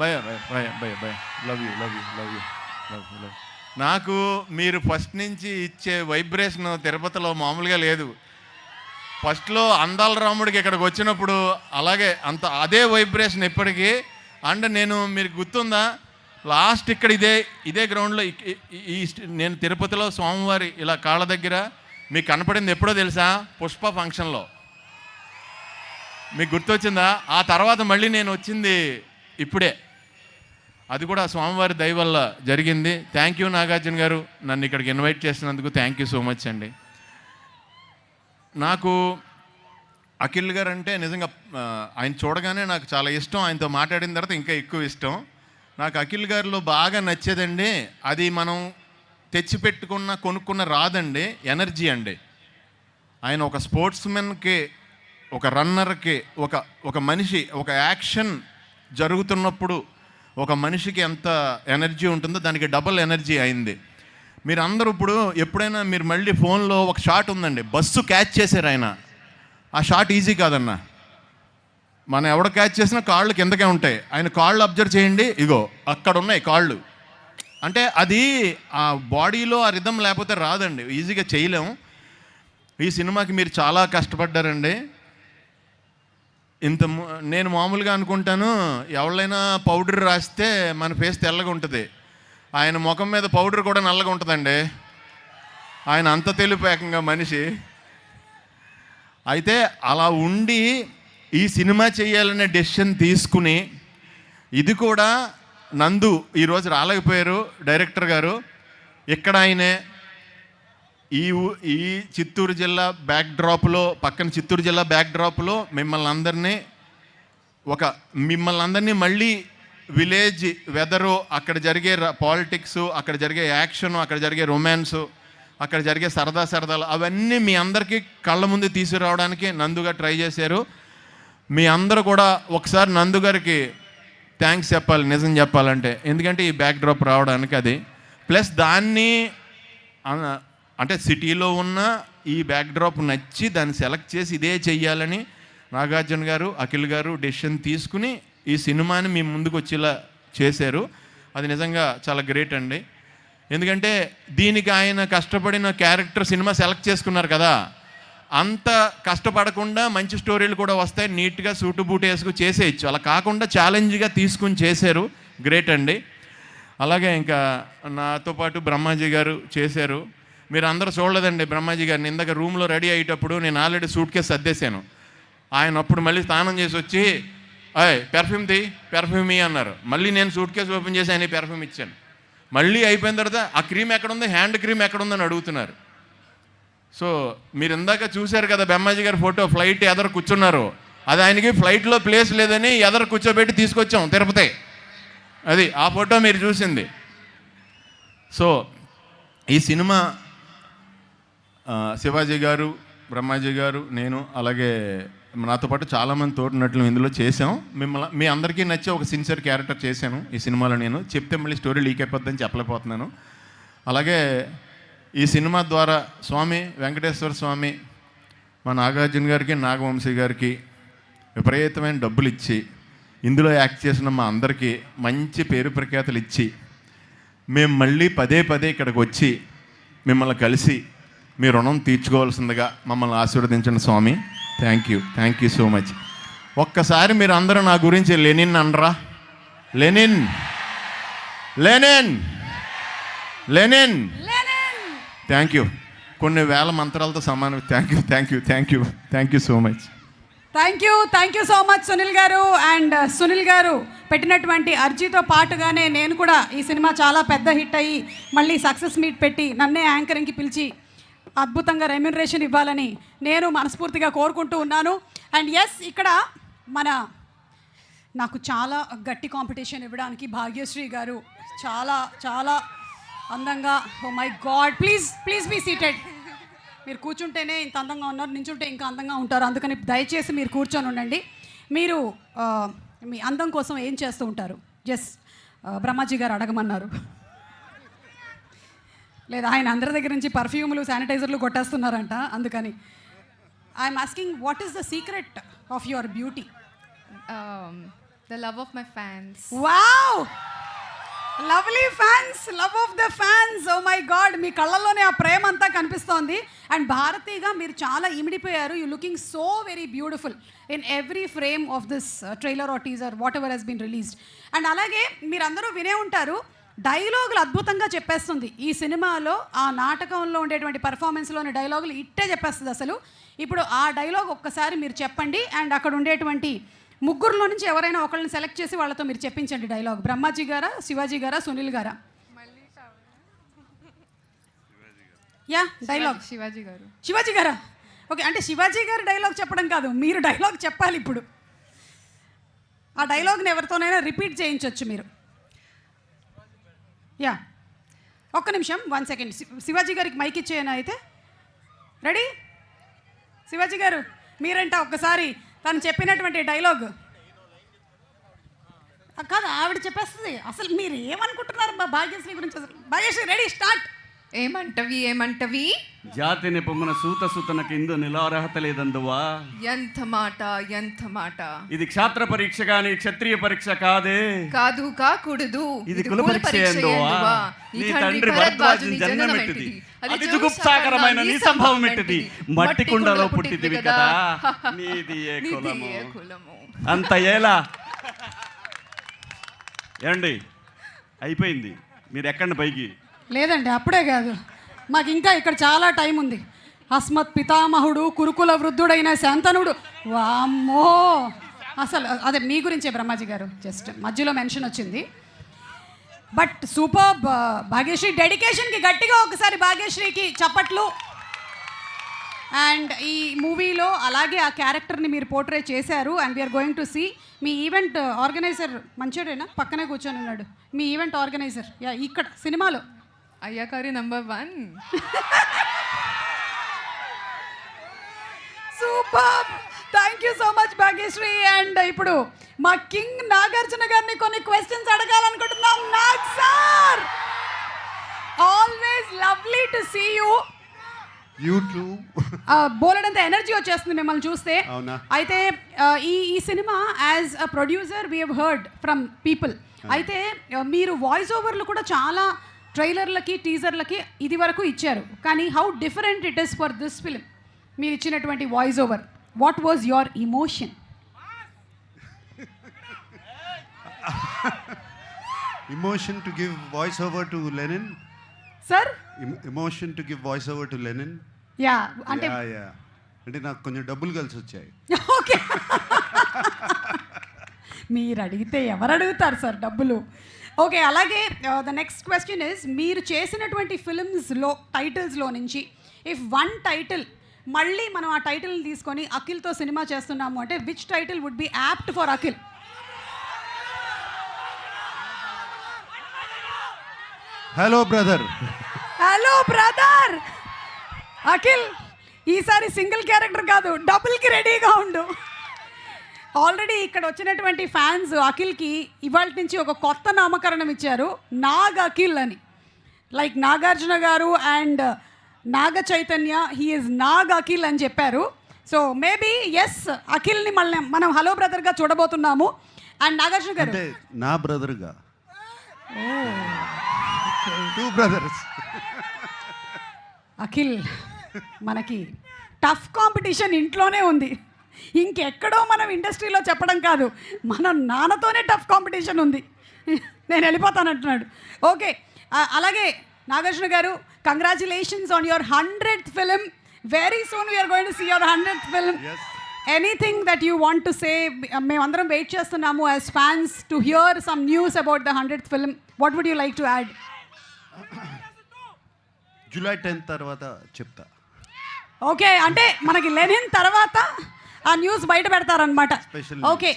భయ భయ భయ భయ love you love you love you love you love. నాకు మీరు ఫస్ట్ నుంచి ఇచ్చే వైబ్రేషన్ తిరుపతిలో మామూలుగా లేదు. ఫస్ట్లో అందాల రాముడికి ఇక్కడికి వచ్చినప్పుడు అలాగే అదే వైబ్రేషన్ ఇప్పటికీ. అండ్ నేను మీరు గుర్తుందా, లాస్ట్ ఇక్కడ ఇదే గ్రౌండ్లో నేను తిరుపతిలో స్వామివారి ఇలా కాళ్ళ దగ్గర మీకు కనపడింది ఎప్పుడో తెలుసా? పుష్ప ఫంక్షన్లో. మీకు గుర్తొచ్చిందా? ఆ తర్వాత మళ్ళీ నేను వచ్చింది ఇప్పుడే. అది కూడా స్వామివారి దయ వల్ల జరిగింది. థ్యాంక్ యూ నాగార్జున గారు, నన్ను ఇక్కడికి ఇన్వైట్ చేసినందుకు థ్యాంక్ యూ సో మచ్ అండి. నాకు అఖిల్ గారు అంటే నిజంగా ఆయన చూడగానే నాకు చాలా ఇష్టం. ఆయనతో మాట్లాడిన తర్వాత ఇంకా ఎక్కువ ఇష్టం. నాకు అఖిల్ గారిలో బాగా నచ్చేదండి, అది మనం కొనుక్కున్న రాదండి, ఎనర్జీ అండి. ఆయన ఒక స్పోర్ట్స్మెన్కి, ఒక రన్నర్కి, ఒక మనిషి, ఒక యాక్షన్ జరుగుతున్నప్పుడు ఒక మనిషికి ఎంత ఎనర్జీ ఉంటుందో దానికి డబుల్ ఎనర్జీ అయింది. మీరు అందరూ ఇప్పుడు ఎప్పుడైనా మీరు మళ్ళీ ఫోన్లో ఒక షాట్ ఉందండి, బస్సు క్యాచ్ చేశారు ఆయన. ఆ షాట్ ఈజీ కాదన్న. మనం ఎవడ క్యాచ్ చేసినా కాళ్ళు కిందకే ఉంటాయి, ఆయన కాళ్ళు అబ్జర్వ్ చేయండి, ఇగో అక్కడ ఉన్నాయి కాళ్ళు. అంటే అది ఆ బాడీలో ఆ రిథం లేకపోతే రాదండి, ఈజీగా చేయలేము. ఈ సినిమాకి మీరు చాలా కష్టపడ్డారండి. నేను మామూలుగా అనుకుంటాను, ఎవరైనా పౌడర్ రాస్తే మన ఫేస్ తెల్లగా ఉంటుంది, ఆయన ముఖం మీద పౌడర్ కూడా నల్లగా ఉంటుందండి. ఆయన అంత తెలుపు ఏకంగా మనిషి. అయితే అలా ఉండి ఈ సినిమా చేయాలనే డెసిషన్ తీసుకుని, ఇది కూడా నందు ఈరోజు రాలేకపోయారు డైరెక్టర్ గారు. ఇక్కడ ఆయనే ఈ చిత్తూరు జిల్లా పక్కన చిత్తూరు జిల్లా బ్యాక్డ్రాప్లో మిమ్మల్ని అందరినీ మళ్ళీ విలేజ్ వెదరు, అక్కడ జరిగే పాలిటిక్స్, అక్కడ జరిగే యాక్షన్, అక్కడ జరిగే రొమాన్సు, అక్కడ జరిగే సరదాలు అవన్నీ మీ అందరికీ కళ్ళ ముందు తీసుకురావడానికి నందుగా ట్రై చేశారు. మీ అందరూ కూడా ఒకసారి నందు గారికి థ్యాంక్స్ చెప్పాలి, నిజం చెప్పాలంటే. ఎందుకంటే ఈ బ్యాక్డ్రాప్ రావడానికి అది ప్లస్ దాన్ని అంటే సిటీలో ఉన్న ఈ బ్యాక్డ్రాప్ నచ్చి దాన్ని సెలెక్ట్ చేసి ఇదే చెయ్యాలని నాగార్జున గారు, అఖిల్ గారు డెసిషన్ తీసుకుని ఈ సినిమాని మీ ముందుకు వచ్చేలా చేశారు. అది నిజంగా చాలా గ్రేట్ అండి. ఎందుకంటే దీనికి ఆయన కష్టపడిన క్యారెక్టర్ సినిమా సెలెక్ట్ చేసుకున్నారు కదా, అంత కష్టపడకుండా మంచి స్టోరీలు కూడా వస్తాయి, నీట్గా సూటు బూటు వేసుకుని చేసేయచ్చు. అలా కాకుండా ఛాలెంజ్గా తీసుకుని చేశారు, గ్రేట్ అండి. అలాగే ఇంకా నాతో పాటు బ్రహ్మాజీ గారు చేశారు. మీరు అందరూ చూడలేదండి బ్రహ్మాజీ గారిని. ఇందాక రూమ్లో రెడీ అయ్యేటప్పుడు నేను ఆల్రెడీ సూట్ కేసు సర్దేశాను. ఆయన అప్పుడు మళ్ళీ స్నానం చేసి వచ్చి పెర్ఫ్యూమ్ అన్నారు. మళ్ళీ నేను సూట్ కేసు ఓపెన్ చేసి ఆయన పెర్ఫ్యూమ్ ఇచ్చాను. మళ్ళీ అయిపోయిన తర్వాత ఆ క్రీమ్ ఎక్కడుంది, హ్యాండ్ క్రీమ్ ఎక్కడుందని అడుగుతున్నారు. సో మీరు ఇందాక చూశారు కదా బ్రహ్మాజీ గారి ఫోటో, ఫ్లైట్ ఎదరు కూర్చున్నారు. అది ఆయనకి ఫ్లైట్లో ప్లేస్ లేదని ఎదరు కూర్చోబెట్టి తీసుకొచ్చాం తిరుపతి. అది ఆ ఫోటో మీరు చూసింది. సో ఈ సినిమా శివాజీ గారు, బ్రహ్మాజీ గారు, నేను, అలాగే నాతో పాటు చాలామంది తోటి నటులు ఇందులో చేసాం. మీ అందరికీ నచ్చే ఒక సిన్సియర్ క్యారెక్టర్ చేశాను ఈ సినిమాలో. నేను చెప్తే మళ్ళీ స్టోరీ లీక్ అయిపోద్దని చెప్పలేకపోతున్నాను. అలాగే ఈ సినిమా ద్వారా స్వామి వెంకటేశ్వర స్వామి మా నాగార్జున గారికి, నాగవంశీ గారికి విపరీతమైన డబ్బులు ఇచ్చి ఇందులో యాక్ట్ చేసిన మా అందరికీ మంచి పేరు ప్రఖ్యాతులు ఇచ్చి మేము మళ్ళీ పదే ఇక్కడికి వచ్చి మిమ్మల్ని కలిసి మీ రుణం తీర్చుకోవాల్సిందిగా మమ్మల్ని ఆశీర్వదించండి స్వామి. Thank you so much. ఒక్కసారి మీరు అందరూ నా గురించి లెనిన్ అనరా? Lenin Lenin Lenin thank you. కొన్ని వేల మంత్రాలతో సమానం. Thank you so much. Thank you so much Sunil గారు. అండ్ సునీల్ గారు పెట్టినటువంటి అర్జీతో పాటుగానే నేను కూడా ఈ సినిమా చాలా పెద్ద హిట్ అయ్యి మళ్ళీ సక్సెస్ మీట్ పెట్టి నన్నే యాంకరింగ్కి పిలిచి అద్భుతంగా రెమ్యునరేషన్ ఇవ్వాలని నేను మనస్ఫూర్తిగా కోరుకుంటూ ఉన్నాను. అండ్ ఎస్, ఇక్కడ నాకు చాలా గట్టి కాంపిటీషన్ ఇవ్వడానికి భాగ్యశ్రీ గారు చాలా అందంగా, oh my God, please be seated. మీరు కూర్చుంటేనే ఇంత అందంగా ఉన్నారు, నించుంటే ఇంకా అందంగా ఉంటారు. అందుకని దయచేసి మీరు కూర్చొని ఉండండి. మీరు మీ అందం కోసం ఏం చేస్తూ ఉంటారు? బ్రహ్మాజీ గారు అడగమన్నారు. లేదా ఆయన అందరి దగ్గర నుంచి పర్ఫ్యూమ్లు, శానిటైజర్లు కొట్టేస్తున్నారంట. అందుకని I'm asking, what is the secret of your beauty? The love of my fans. Wow, lovely fans, love of the fans. Oh my god, మీ కళ్ళల్లోనే ఆ ప్రేమ అంతా కనిపిస్తోంది. అండ్ భారతీగా మీరు చాలా ఇమిడిపోయారు. You looking so very beautiful in every frame of this trailer or teaser, whatever has been released. And అలాగే మీరందరూ వినే ఉంటారు, డైలాగులు అద్భుతంగా చెప్పేస్తుంది ఈ సినిమాలో. ఆ నాటకంలో ఉండేటువంటి పర్ఫార్మెన్స్లోని డైలాగులు ఇట్టే చెప్పేస్తుంది అసలు. ఇప్పుడు ఆ డైలాగ్ ఒక్కసారి మీరు చెప్పండి. అండ్ అక్కడ ఉండేటువంటి ముగ్గురులో నుంచి ఎవరైనా ఒకళ్ళని సెలెక్ట్ చేసి వాళ్ళతో మీరు చెప్పించండి డైలాగ్. బ్రహ్మాజీ గారా, శివాజీ గారా, సునీల్ గారా? Yeah, dialogue Shivaji garu. శివాజీ గారా? ఓకే, అంటే శివాజీ గారు డైలాగ్ చెప్పడం కాదు, మీరు డైలాగ్ చెప్పాలి ఇప్పుడు. ఆ డైలాగ్ని ఎవరితోనైనా రిపీట్ చేయించవచ్చు మీరు. యా, ఒక్క నిమిషం, 1 సెకండ్. శివాజీ గారికి మైక్ ఇచ్చేయనా అయితే? రెడీ? శివాజీ గారు మీరంట ఒక్కసారి తను చెప్పినటువంటి డైలాగ్. కాదు, ఆవిడ చెప్పేస్తుంది. అసలు మీరు ఏమనుకుంటున్నారు భాగ్యశ్రీ గురించి? అసలు భాగ్యశ్రీ, రెడీ, స్టార్ట్. ఏమంటవి? జాతిని పొంగున సూతనకి ఇందు నిలార్హత లేదందువా. ఎంత మాట. ఇది క్షాత్ర పరీక్ష గాని క్షత్రియ పరీక్ష కాదే. కాదు, కాకూడదు. ఇది కుల పరీక్ష ఎందువా. నీ తండ్రి భరద్వాజుని జన్మమెట్టిది, అది జుగుప్సాకరమైన నీ సంభవం ఎట్టిది. మట్టి కుండలో పుట్టిదివి కదా, నీది ఏ కులము. అంత ఏలా ఏమండి? అయిపోయింది, మీరు ఎక్కండి పైకి. లేదండి, అప్పుడే కాదు, మాకు ఇంకా ఇక్కడ చాలా టైం ఉంది. అస్మత్ పితామహుడు కురుకుల వృద్ధుడైన శాంతనుడు. వామ్మో, అసలు అదే మీ గురించే బ్రహ్మాజీ గారు, జస్ట్ మధ్యలో మెన్షన్ వచ్చింది. But super. భాగ్యశ్రీ డెడికేషన్కి గట్టిగా ఒకసారి భాగ్యశ్రీకి చప్పట్లు. అండ్ ఈ మూవీలో అలాగే ఆ క్యారెక్టర్ని మీరు పోర్ట్రే చేశారు. And we're going to see. మీ ఈవెంట్ ఆర్గనైజర్ మంచోడేనా? పక్కనే కూర్చొని ఉన్నాడు మీ ఈవెంట్ ఆర్గనైజర్. యా, ఇక్కడ సినిమాలో అయ్యాకారి number 1. Super, thank you so much Bhagyashree. And ఇప్పుడు మా కింగ్ నాగార్జున గారిని కొన్ని క్వశ్చన్స్ అడగాలనుకుంటున్నాం. Nag sir, always lovely to see you. బోలెడంత ఎనర్జీ వచ్చేస్తుంది మిమ్మల్ని చూస్తే. అయితే ఈ సినిమా as a producer we have heard from people. అయితే మీరు వాయిస్ ఓవర్లు కూడా చాలా ట్రైలర్లకి, టీజర్లకి ఇది వరకు ఇచ్చారు. కానీ how different it is for this film, మీరు ఇచ్చినటువంటి voice over. What was your emotion? Emotion to give voice over to Lenin. Sir? Emotion to give voice over to Lenin. Yeah, అంటే అంటే నాకు కొంచెం డబ్బులు కలిసి వచ్చాయి. ఓకే, మీరు అడిగితే ఎవరు అడుగుతారు సార్ డబ్బులు? ఓకే, అలాగే ద నెక్స్ట్ క్వశ్చన్ ఇస్, మీరు చేసినటువంటి ఫిల్మ్స్లో టైటిల్స్లో నుంచి ఇఫ్ వన్ టైటిల్ మళ్ళీ మనం ఆ టైటిల్ని తీసుకొని అఖిల్తో సినిమా చేస్తున్నాము అంటే which title would be apt for Akhil? Hello Brother. Hello Brother. Akhil, ఈసారి సింగిల్ క్యారెక్టర్ కాదు, డబుల్కి రెడీగా ఉండు. ఆల్రెడీ ఇక్కడ వచ్చినటువంటి ఫ్యాన్స్ అఖిల్కి ఇవాళ నుంచి ఒక కొత్త నామకరణం ఇచ్చారు, నాగ్ అఖిల్ అని. లైక్ నాగార్జున గారు and Naga Chaitanya, he is Nag Akhil అని చెప్పారు. సో మేబీ ఎస్, అఖిల్ని మళ్ళీ మనం హలో బ్రదర్గా చూడబోతున్నాము. అండ్ నాగార్జున గారు నా బ్రదర్గా, 2 brothers. అఖిల్, మనకి టఫ్ కాంపిటీషన్ ఇంట్లోనే ఉంది, ఇంకెక్కడో మనం ఇండస్ట్రీలో చెప్పడం కాదు, మన నాన్నతోనే టఫ్ కాంపిటీషన్ ఉంది. నేను వెళ్ళిపోతానంటున్నాడు. ఓకే, అలాగే Nagarjuna garu, congratulations on your 100th film. Very soon we're going to see your 100th film. Anything that you want to say? మేమందరం వెయిట్ చేస్తున్నాము as fans to hear some news about the 100th film. What would you like to add? July 10th తర్వాత చెప్తా. ఓకే, అంటే మనకి లెనిన్ తర్వాత ఆ న్యూస్ బయట పెడతారనమాట. ఓకే,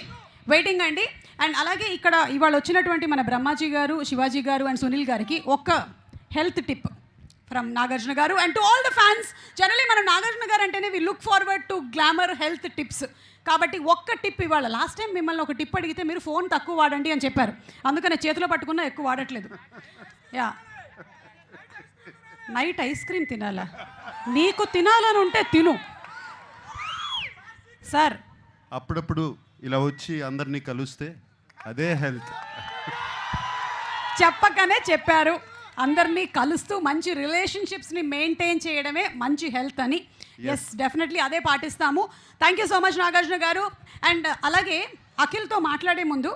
వెయిటింగ్ అండి. అండ్ అలాగే ఇక్కడ ఇవాళ వచ్చినటువంటి మన బ్రహ్మాజీ గారు, శివాజీ గారు అండ్ సునీల్ గారికి ఒక హెల్త్ టిప్. ఫ్రమ్ నాగార్జున గారు. And to all the fans, generally మనం నాగార్జున గారు అంటేనే we look forward to glamour health tips. కాబట్టి ఒక్క టిప్ ఇవాళ, లాస్ట్ టైం మిమ్మల్ని ఒక టిప్ అడిగితే మీరు ఫోన్ తక్కువ వాడండి అని చెప్పారు, అందుకని చేతిలో పట్టుకున్నా ఎక్కువ వాడట్లేదు. యా, నైట్ ఐస్ క్రీమ్ తినాలా? నీకు తినాలని ఉంటే తిను సార్. అప్పుడప్పుడు ఇలా వచ్చి అందరినీ కలిస్తే అదే హెల్త్. చెప్పకనే చెప్పారు, అందరినీ కలుస్తూ మంచి రిలేషన్షిప్స్ని మెయింటైన్ చేయడమే మంచి హెల్త్ అని. ఎస్, డెఫినెట్లీ అదే పాటిస్తాము. Thank you so much Nagarjuna గారు. అండ్ అలాగే అఖిల్తో మాట్లాడే ముందు,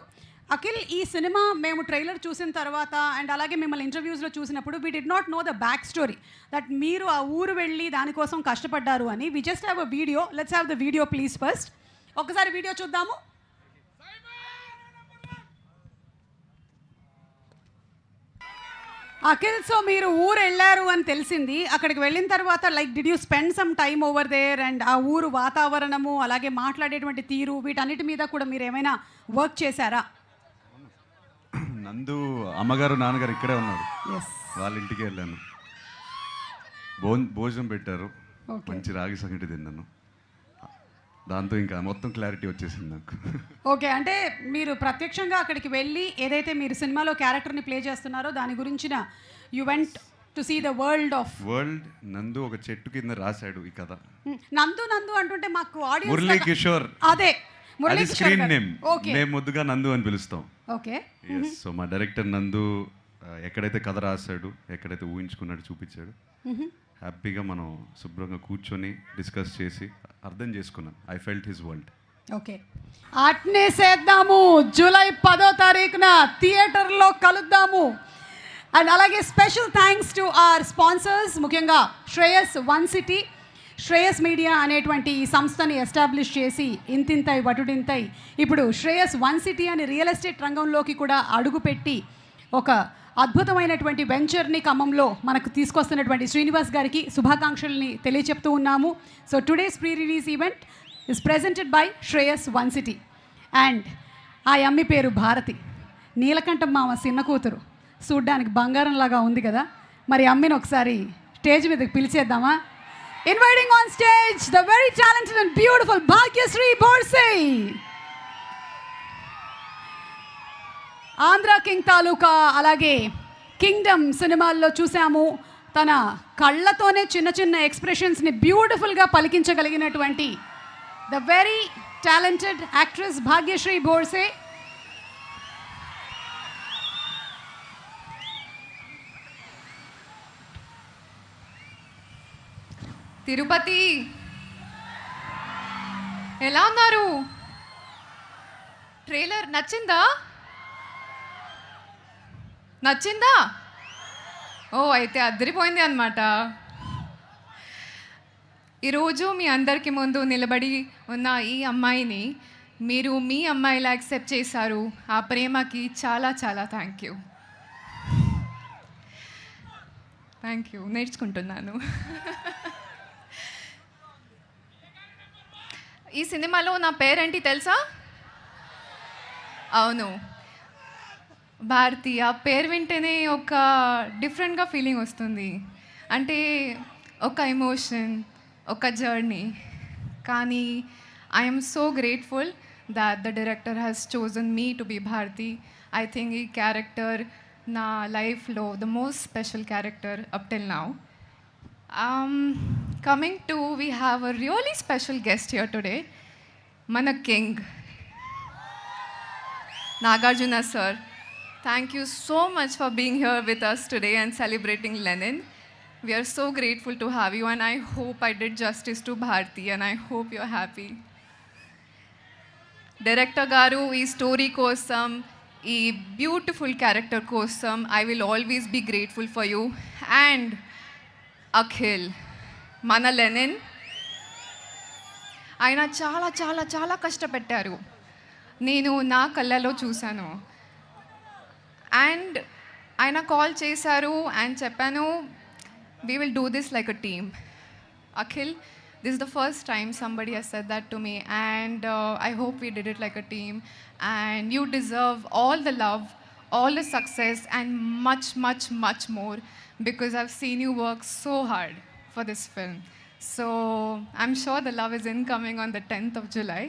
అఖిల్, ఈ సినిమా మేము ట్రైలర్ చూసిన తర్వాత అండ్ అలాగే మిమ్మల్ని ఇంటర్వ్యూస్లో చూసినప్పుడు we did not know the back story that మీరు ఆ ఊరు వెళ్ళి దానికోసం కష్టపడ్డారు అని. We just have a video. Let's have the video please first. ఒకసారి వీడియో చూద్దాము. అఖిల్, సో మీరు ఊరు వెళ్ళారు అని తెలిసింది. అక్కడికి వెళ్ళిన తర్వాత like did you spend some time over there and ఆ ఊరు వాతావరణము అలాగే మాట్లాడేటువంటి తీరు వీటన్నిటి మీద కూడా మీరు ఏమైనా వర్క్ చేశారా? నందు అమ్మగారు నాన్నగారు ఇక్కడే ఉన్నారు, వాళ్ళ ఇంటికి వెళ్ళాను. భోజనం పెట్టారు, మంచి రాగి సంగటి తిన్నాను. దాంతో ఇంకా మొత్తం క్లారిటీ వచ్చేసింది నాకు. ఓకే, అంటే మీరు ప్రత్యక్షంగా అక్కడికి వెళ్ళి ఏదైతే మీరు సినిమాలో క్యారెక్టర్ని ప్లే చేస్తున్నారో దాని గురించిన you went to see the world. Nandu ఒక చెట్టు కింద రాశాడు ఈ కథ. నందు నందు అంటుంటే మాకు ఆడియన్స్ మురళీ కిషోర్, అదే Murali Kishore screen name. Okay, మేము ముద్దుగా నందు అని పిలుస్తాం. ఓకే. సో మా డైరెక్టర్ నందు ఎక్కడైతే కథ రాశాడు, ఎక్కడైతే ఊహించుకున్నాడు చూపించాడు. హ్యాపీగా మనం శుభ్రంగా కూర్చొని డిస్కస్ చేసి అర్థం చేసుకున్నాం. I felt his world. Okay, అట్నే చేద్దాము. జూలై 10వ తారీఖున థియేటర్లో కలుద్దాము. అండ్ అలాగే special thanks to our sponsors, ముఖ్యంగా Shreyas one city, Shreyas media అనేటువంటి ఈ సంస్థని ఎస్టాబ్లిష్ చేసి ఇంతింతై వటుడింతై ఇప్పుడు శ్రేయస్ వన్ సిటీ అని రియల్ ఎస్టేట్ రంగంలోకి కూడా అడుగుపెట్టి ఒక అద్భుతమైనటువంటి వెంచర్ని ఖమ్మంలో మనకు తీసుకొస్తున్నటువంటి శ్రీనివాస్ గారికి శుభాకాంక్షల్ని తెలియచెప్తూ ఉన్నాము. So today's pre release event is presented by Shreyas one city. And ఆ అమ్మి పేరు భారతి, నీలకంఠం మామ చిన్న కూతురు, చూడ్డానికి బంగారంలాగా ఉంది కదా. మరి అమ్మిని ఒకసారి స్టేజ్ మీదకి పిలిచేద్దామా? Inviting on stage the very talented and beautiful Bhagyashree Borse. Andhra king taluka అలాగే కింగ్డమ్ సినిమాల్లో చూసాము, తన కళ్ళతోనే చిన్న చిన్న ఎక్స్ప్రెషన్స్ని బ్యూటిఫుల్గా పలికించగలిగినటువంటి the very talented actress Bhagyashree Borse. Tirupati ఎలా ఉన్నారు? ట్రైలర్ నచ్చిందా? ఓ, అయితే అద్దరిపోయింది అన్నమాట. ఈరోజు మీ అందరికి ముందు నిలబడి ఉన్న ఈ అమ్మాయిని మీరు మీ అమ్మాయిలా యాక్సెప్ట్ చేశారు. ఆ ప్రేమకి చాలా చాలా థ్యాంక్ యూ. నేర్చుకుంటున్నాను. ఈ సినిమాలో నా పేరేంటి తెలుసా? అవును, భారతి. ఆ పేరు వింటేనే ఒక డిఫరెంట్గా ఫీలింగ్ వస్తుంది. అంటే ఒక ఎమోషన్, ఒక జర్నీ. కానీ I'm so grateful that the director has chosen me to be Bharti. I think ఈ క్యారెక్టర్ నా లైఫ్లో the most special character up till now. Coming to, we have a really special guest here today, మన king Nagarjuna sir. Thank you so much for being here with us today and celebrating Lenin. We are so grateful to have you, and I hope I did justice to Bharti, and I hope you're happy. Director garu, ee story kosam, ee beautiful character kosam, I will always be grateful for you. And Akhil, mana Lenin, ఆయన చాలా చాలా చాలా కష్టపెట్టారు. నేను నా కళ్ళలో చూశాను. అండ్ ఆయన కాల్ చేశారు అండ్ చెప్పాను, we will do this like a team. Akhil, this is the first time somebody has said that to me, and I hope we did it like a team, and you deserve all the love, all the success and much, much, much more, because I've seen you work so hard for this film. So I'm sure the love is incoming on the 10th of July.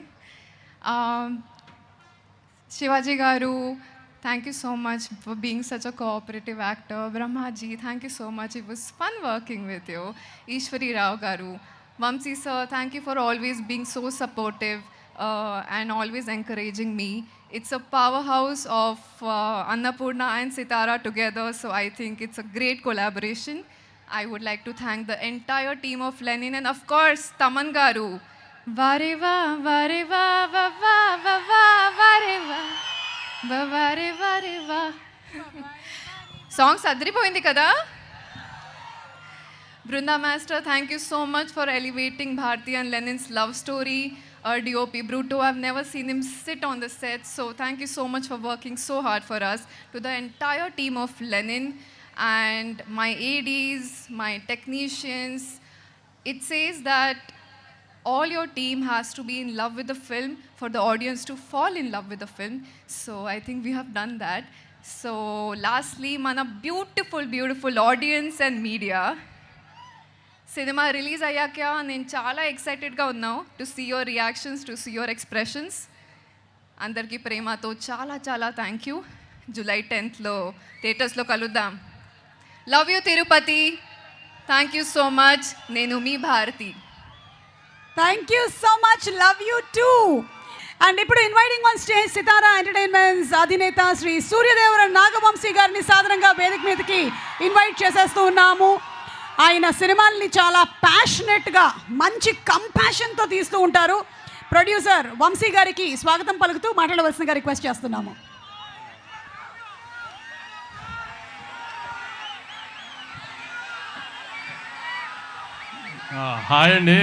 Shivaji Garu, thank you so much for being such a cooperative actor. Brahmaji, thank you so much. It was fun working with you. Ishwari Rao Garu. Vamsi sir, thank you for always being so supportive and always encouraging me. It's a powerhouse of Annapurna and Sitara together, so I think it's a great collaboration. I would like to thank the entire team of Lenin and of course Taman Garu. Vareva, vareva, vava, vava, vareva. Vare vare va. Songs adripoyindi kada. Brunda Master, thank you so much for elevating Bharti and Lenin's love story. DOP Bruto, I've never seen him sit on the set, so thank you so much for working so hard for us. To the entire team of Lenin and my ADs, my technicians, it says that all your team has to be in love with the film for the audience to fall in love with the film. So I think we have done that. So lastly, mana beautiful, beautiful audience and media. Cinema release ayyaka nenu chaala excited ga unnao to see your reactions, to see your expressions. Andarki premato chaala chaala thank you. July 10th lo theaters lo kaluddam. Love you Tirupati. Thank you so much. Nenu mee Bharati. Thank you so much. Love you too. And ఇప్పుడు inviting on stage Sithara Entertainments అధినేత శ్రీ సూర్యదేవరన్ నాగవంశీ గారిని సాధారణంగా వేదిక మీదకి ఇన్వైట్ చేసేస్తూ ఉన్నాము. ఆయన సినిమాల్ని చాలా ప్యాషనెట్గా మంచి కంపాషన్తో తీస్తూ ఉంటారు. ప్రొడ్యూసర్ వంశీ గారికి స్వాగతం పలుకుతూ మాట్లాడవలసిందిగా రిక్వెస్ట్ చేస్తున్నాము. హాయ్ అండి,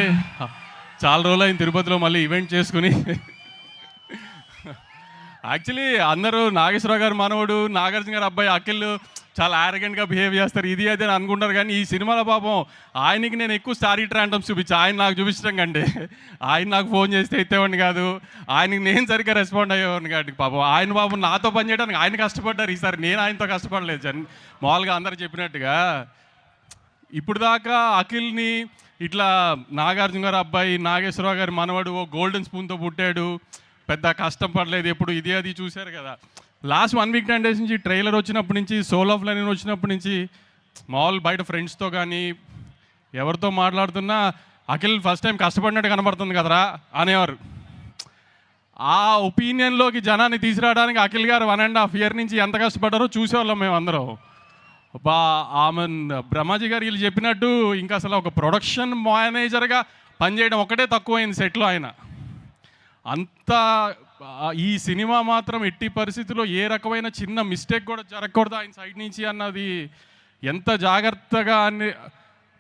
చాలా రోజులు అయింది తిరుపతిలో మళ్ళీ ఈవెంట్ చేసుకుని. యాక్చువల్లీ అందరూ నాగేశ్వరరావు గారు మనవడు, నాగార్జున గారు అబ్బాయి అఖిల్ చాలా యారగెంట్గా బిహేవ్ చేస్తారు, ఇది అదే అని అనుకుంటారు. కానీ ఈ సినిమాలో పాపం ఆయనకి నేను ఎక్కువ స్టారీ ట్రాంటమ్స్ చూపించి ఆయన నాకు చూపించడం కంటే ఆయన నాకు ఫోన్ చేస్తే ఎత్తేవాడిని కాదు, ఆయనకి నేను సరిగ్గా రెస్పాండ్ అయ్యేవాడిని కాదు. పాపం పాపం నాతో పని చేయడానికి ఆయన కష్టపడ్డారు, ఈసారి నేను ఆయనతో కష్టపడలేదు. మామూలుగా అందరు చెప్పినట్టుగా ఇప్పుడు దాకా అఖిల్ని ఇట్లా నాగార్జున గారు అబ్బాయి, నాగేశ్వరరావు గారి మనవడు, ఓ గోల్డెన్ స్పూన్తో పుట్టాడు, పెద్ద కష్టం పడలేదు, ఎప్పుడు ఇది అది చూశారు కదా. లాస్ట్ 1 వీక్ 10 డేస్ నుంచి ట్రైలర్ వచ్చినప్పటి నుంచి, సోల్ ఆఫ్ లెనిన్ వచ్చినప్పటి నుంచి మామూలు బయట ఫ్రెండ్స్తో కానీ ఎవరితో మాట్లాడుతున్నా అఖిల్ ఫస్ట్ టైం కష్టపడినట్టు కనబడుతుంది కదరా అనేవారు. ఆ ఒపీనియన్లోకి జనాన్ని తీసుకురావడానికి అఖిల్ గారు 1.5 year నుంచి ఎంత కష్టపడ్డారో చూసేవాళ్ళం మేము అందరం. ఆమె బ్రహ్మాజీ గారు వీళ్ళు చెప్పినట్టు ఇంకా అసలు ఒక ప్రొడక్షన్ మేనేజర్గా పనిచేయడం ఒకటే తక్కువైంది సెట్లో. ఆయన అంత ఈ సినిమా మాత్రం ఎట్టి పరిస్థితుల్లో ఏ రకమైన చిన్న మిస్టేక్ కూడా జరగకూడదు ఆయన సైడ్ నుంచి అన్నది ఎంత జాగ్రత్తగా అన్ని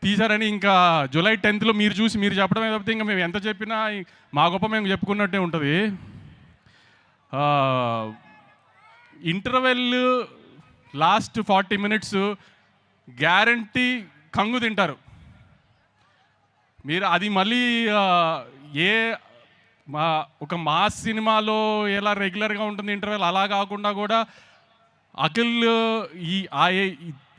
తీశారని ఇంకా జూలై 10th మీరు చూసి మీరు చెప్పడమే తప్పితే ఇంకా మేము ఎంత చెప్పినా మా గొప్ప మేము చెప్పుకున్నట్టే ఉంటుంది. ఇంటర్వెల్ లాస్ట్ 40 minutes గ్యారంటీ కంగు తింటారు మీరు. అది మళ్ళీ ఒక మాస్ సినిమాలో ఎలా రెగ్యులర్గా ఉంటుంది ఇంటర్వెల్, అలా కాకుండా కూడా అఖిల్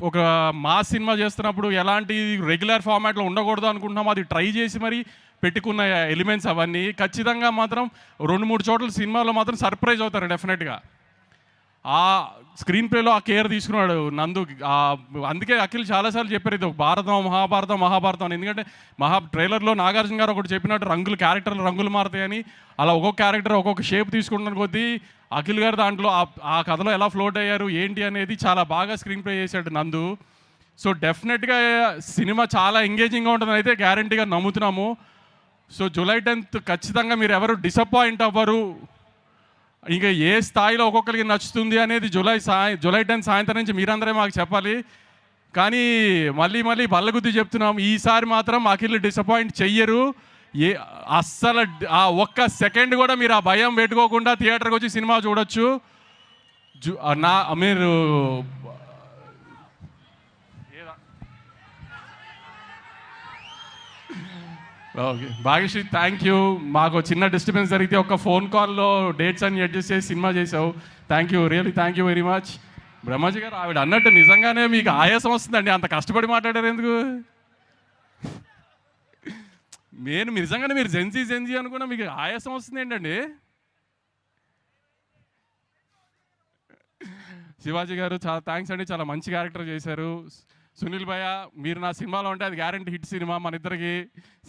ఒక మాస్ సినిమా చేస్తున్నప్పుడు ఎలాంటి రెగ్యులర్ ఫార్మాట్లో ఉండకూడదు అనుకుంటున్నాం, అది ట్రై చేసి మరి పెట్టుకున్న ఎలిమెంట్స్ అవన్నీ ఖచ్చితంగా మాత్రం 2-3 చోట్ల సినిమాలో మాత్రం సర్ప్రైజ్ అవుతారు డెఫినెట్గా. ఆ స్క్రీన్ ప్లేలో ఆ కేర్ తీసుకున్నాడు నందు. అందుకే అఖిల్ చాలాసార్లు చెప్పారు ఇది ఒక మహాభారతం అని. ఎందుకంటే ట్రైలర్లో నాగార్జున గారు ఒకటి చెప్పినట్టు క్యారెక్టర్లు రంగులు మారుతాయని, అలా ఒక్కొక్క క్యారెక్టర్ ఒక్కొక్క షేప్ తీసుకుంటున్న కొద్దీ అఖిల్ గారు దాంట్లో ఆ కథలో ఎలా ఫ్లోట్ అయ్యారు ఏంటి అనేది చాలా బాగా స్క్రీన్ ప్లే చేశాడు నందు. సో డెఫినెట్గా సినిమా చాలా ఎంగేజింగ్గా ఉంటుందని అయితే గ్యారంటీగా నమ్ముతున్నాము. సో జూలై 10th ఖచ్చితంగా మీరు ఎవరు డిసప్పాయింట్ అవ్వరు. ఇంకా ఏ స్థాయిలో ఒక్కొక్కరికి నచ్చుతుంది అనేది జూలై 10th సాయంత్రం నుంచి మీరందరే మాకు చెప్పాలి. కానీ మళ్ళీ బల్లగుద్ది చెప్తున్నాం, ఈసారి మాత్రం అఖిల్ డిసప్పాయింట్ చెయ్యరు. అస్సలు ఆ ఒక్క సెకండ్ కూడా మీరు ఆ భయం పెట్టుకోకుండా థియేటర్కి వచ్చి సినిమా చూడొచ్చు. మీరు ఓకే భాగ్యశ్రీ, థ్యాంక్ యూ. మాకు చిన్న డిస్టర్బెన్స్ జరిగితే ఒక ఫోన్ కాల్లో డేట్స్ అన్ని అడ్జస్ట్ చేసి సినిమా చేసావు. Thank you, really thank you very much. Brahmaji గారు ఆవిడ అన్నట్టు నిజంగానే మీకు ఆయాసం వస్తుందండి, అంత కష్టపడి మాట్లాడారు ఎందుకు? మీరు నిజంగానే మీరు జెన్జీ అనుకున్నా మీకు ఆయాసం వస్తుంది ఏంటండి? శివాజీ గారు చాలా థ్యాంక్స్ అండి, చాలా మంచి క్యారెక్టర్ చేశారు. సునీల్ భయ్య మీరు నా సినిమాలో ఉంటే అది గ్యారంటీ హిట్ సినిమా, మన ఇద్దరికి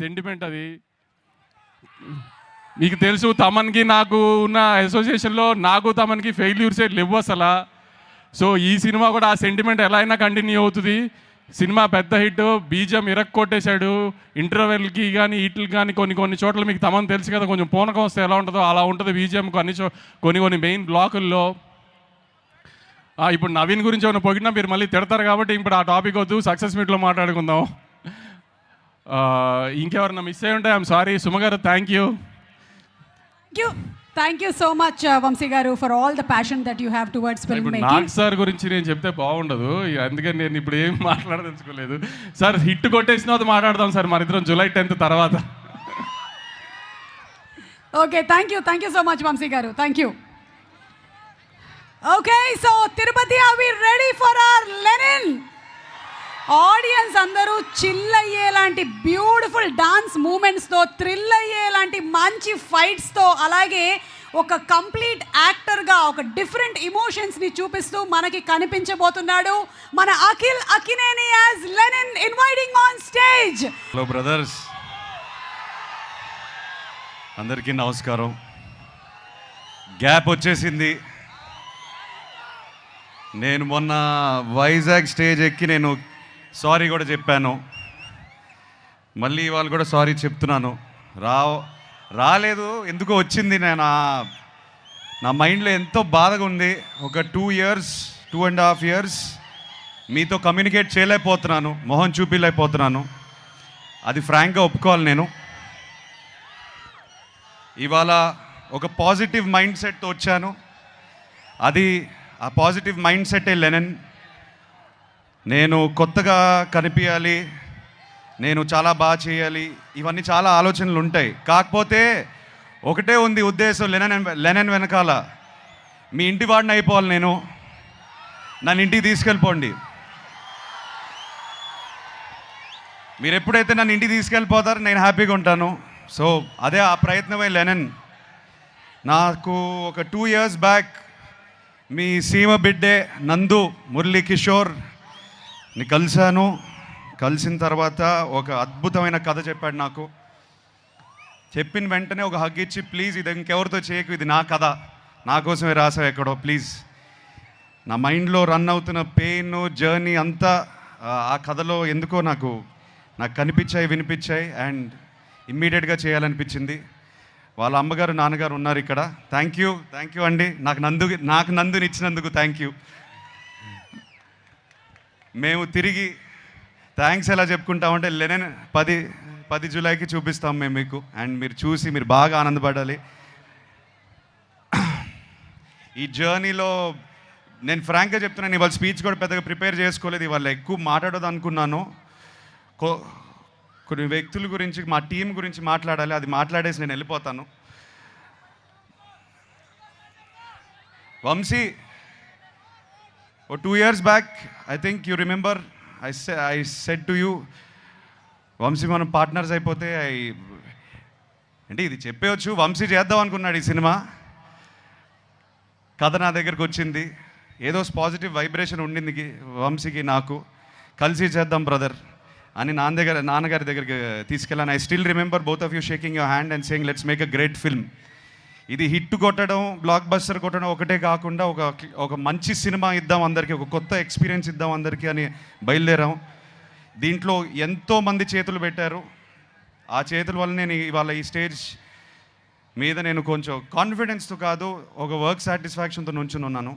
సెంటిమెంట్ అది. మీకు తెలుసు తమన్కి నాకు ఉన్న అసోసియేషన్లో నాకు తమన్కి ఫెయిల్యూర్స్ లేవు అసలు. సో ఈ సినిమా కూడా ఆ సెంటిమెంట్ ఎలా అయినా కంటిన్యూ అవుతుంది. సినిమా పెద్ద హిట్, బీజం కొట్టేశాడు. ఇంటర్వెల్కి కానీ వీటికి కానీ కొన్ని చోట్ల మీకు తమన్ తెలుసు కదా, కొంచెం పూనకం వస్తే ఎలా ఉంటుందో అలా ఉంటుంది బీజం కొన్ని మెయిన్ బ్లాకుల్లో. ఇప్పుడు నవీన్ గురించి ఏమైనా పొగిడినా మీరు మళ్ళీ తిడతారు కాబట్టి ఇప్పుడు ఆ టాపిక్ వద్దు, సక్సెస్ మీట్లో మాట్లాడుకుందాం. ఇంకెవరన్నా మిస్ అయ్యి ఉంటే ఐఎమ్ సారీ. సుమగారు thank you. Thank you so much, Vamsi Garu, for all the passion that you have towards filmmaking. Nag sir గురించి నేను చెప్తే బాగుండదు, అందుకని నేను ఇప్పుడు ఏం మాట్లాడదలుచుకోలేదు. సార్ హిట్ కొట్టేసిన తర్వాత మాట్లాడదాం సార్, మన ఇద్దరం July 10th తర్వాత. Okay, thank you so much, Vamsi Garu. Thank you. Okay, so Tirupati, are we ready for our Lenin? Audience అందరూ చిల్ అయ్యేలాంటి బ్యూటిఫుల్ డాన్స్ మూమెంట్స్తో, థ్రిల్ అయ్యేలాంటి మంచి ఫైట్స్తో, అలాగే ఒక కంప్లీట్ యాక్టర్గా ఒక డిఫరెంట్ ఇమోషన్స్ని చూపిస్తూ మనకి కనిపించబోతున్నాడు మన Akhil Akkineni as Lenin. Inviting on stage. Hello brothers, అందరికీ నమస్కారం. గ్యాప్ వచ్చేసింది. నేను మొన్న వైజాగ్ స్టేజ్ ఎక్కి నేను సారీ కూడా చెప్పాను, మళ్ళీ వాళ్ళు కూడా సారీ చెప్తున్నాను. రాలేదు ఎందుకో వచ్చింది. నా మైండ్లో ఎంతో బాధగా ఉంది. ఒక 2.5 years మీతో కమ్యూనికేట్ చేయలేకపోతున్నాను, మొహం చూపించలేకపోతున్నాను. అది ఫ్రాంక్గా ఒప్పుకోవాలి. నేను ఇవాళ ఒక పాజిటివ్ మైండ్ సెట్తో వచ్చాను. ఆ పాజిటివ్ మైండ్ సెట్టే లెనిన్. నేను కొత్తగా కనిపించాలి, నేను చాలా బాగా చేయాలి, ఇవన్నీ చాలా ఆలోచనలు ఉంటాయి. కాకపోతే ఒకటే ఉంది ఉద్దేశం, లెనిన్ వెనకాల మీ ఇంటి వాడిని అయిపోవాలి. నన్ను ఇంటికి తీసుకెళ్ళిపోండి. మీరు ఎప్పుడైతే నన్ను ఇంటికి తీసుకెళ్ళిపోతారో నేను హ్యాపీగా ఉంటాను. సో అదే ఆ ప్రయత్నమే లెనిన్. నాకు ఒక 2 years బ్యాక్ మీ సీమ బిడ్డే నందు మురళీ కిషోర్ని కలిశాను. కలిసిన తర్వాత ఒక అద్భుతమైన కథ చెప్పాడు నాకు. చెప్పిన వెంటనే ఒక హగ్ ఇచ్చి, ప్లీజ్ ఇది ఇంకెవరితో చేయకు, ఇది నా కథ, నా కోసమే రాసావు ఎక్కడో ప్లీజ్. నా మైండ్లో రన్ అవుతున్న పెయిన్ జర్నీ అంతా ఆ కథలో ఎందుకో నాకు కనిపించాయి, వినిపించాయి, అండ్ ఇమ్మీడియట్గా చేయాలనిపించింది. వాళ్ళ అమ్మగారు నాన్నగారు ఉన్నారు ఇక్కడ. థ్యాంక్ యూ అండి, నాకు నందుని ఇచ్చినందుకు థ్యాంక్ యూ. మేము తిరిగి థ్యాంక్స్ ఎలా చెప్పుకుంటామంటే లెనిన్ 10 జూలైకి చూపిస్తాం మేము మీకు, అండ్ మీరు చూసి మీరు బాగా ఆనందపడాలి. ఈ జర్నీలో నేను ఫ్రాంక్గా చెప్తున్నాను, ఇవాళ స్పీచ్ కూడా పెద్దగా ప్రిపేర్ చేసుకోలేదు, ఇవాళ ఎక్కువ మాట్లాడదు అనుకున్నాను. కొన్ని వ్యక్తుల గురించి, మా టీం గురించి మాట్లాడాలి, అది మాట్లాడేసి నేను వెళ్ళిపోతాను. Vamsi, 2 years back, I think you remember, I said to you, Vamsi మనం పార్ట్నర్స్ అయిపోతే అంటే ఇది చెప్పవచ్చు, వంశీ చేద్దాం అనుకున్నాడు ఈ సినిమా. కథ నా దగ్గరకు వచ్చింది, ఏదో పాజిటివ్ వైబ్రేషన్ ఉండింది వంశీకి నాకు, కలిసి చేద్దాం బ్రదర్ అని నాన్నగారి దగ్గరికి తీసుకెళ్ళాను. I still remember both of you shaking your hand and saying let's make a great film. ఇది హిట్ కొట్టడం, బ్లాక్ బస్టర్ కొట్టడం ఒకటే కాకుండా ఒక మంచి సినిమా ఇద్దాం అందరికీ, ఒక కొత్త ఎక్స్పీరియన్స్ ఇద్దాం అందరికీ అని బయలుదేరాం. దీంట్లో ఎంతోమంది చేతులు పెట్టారు. ఆ చేతుల వల్ల నేను ఇవాళ ఈ స్టేజ్ మీద నేను కొంచెం కాన్ఫిడెన్స్తో కాదు, ఒక వర్క్ సాటిస్ఫాక్షన్తో నుంచుని ఉన్నాను.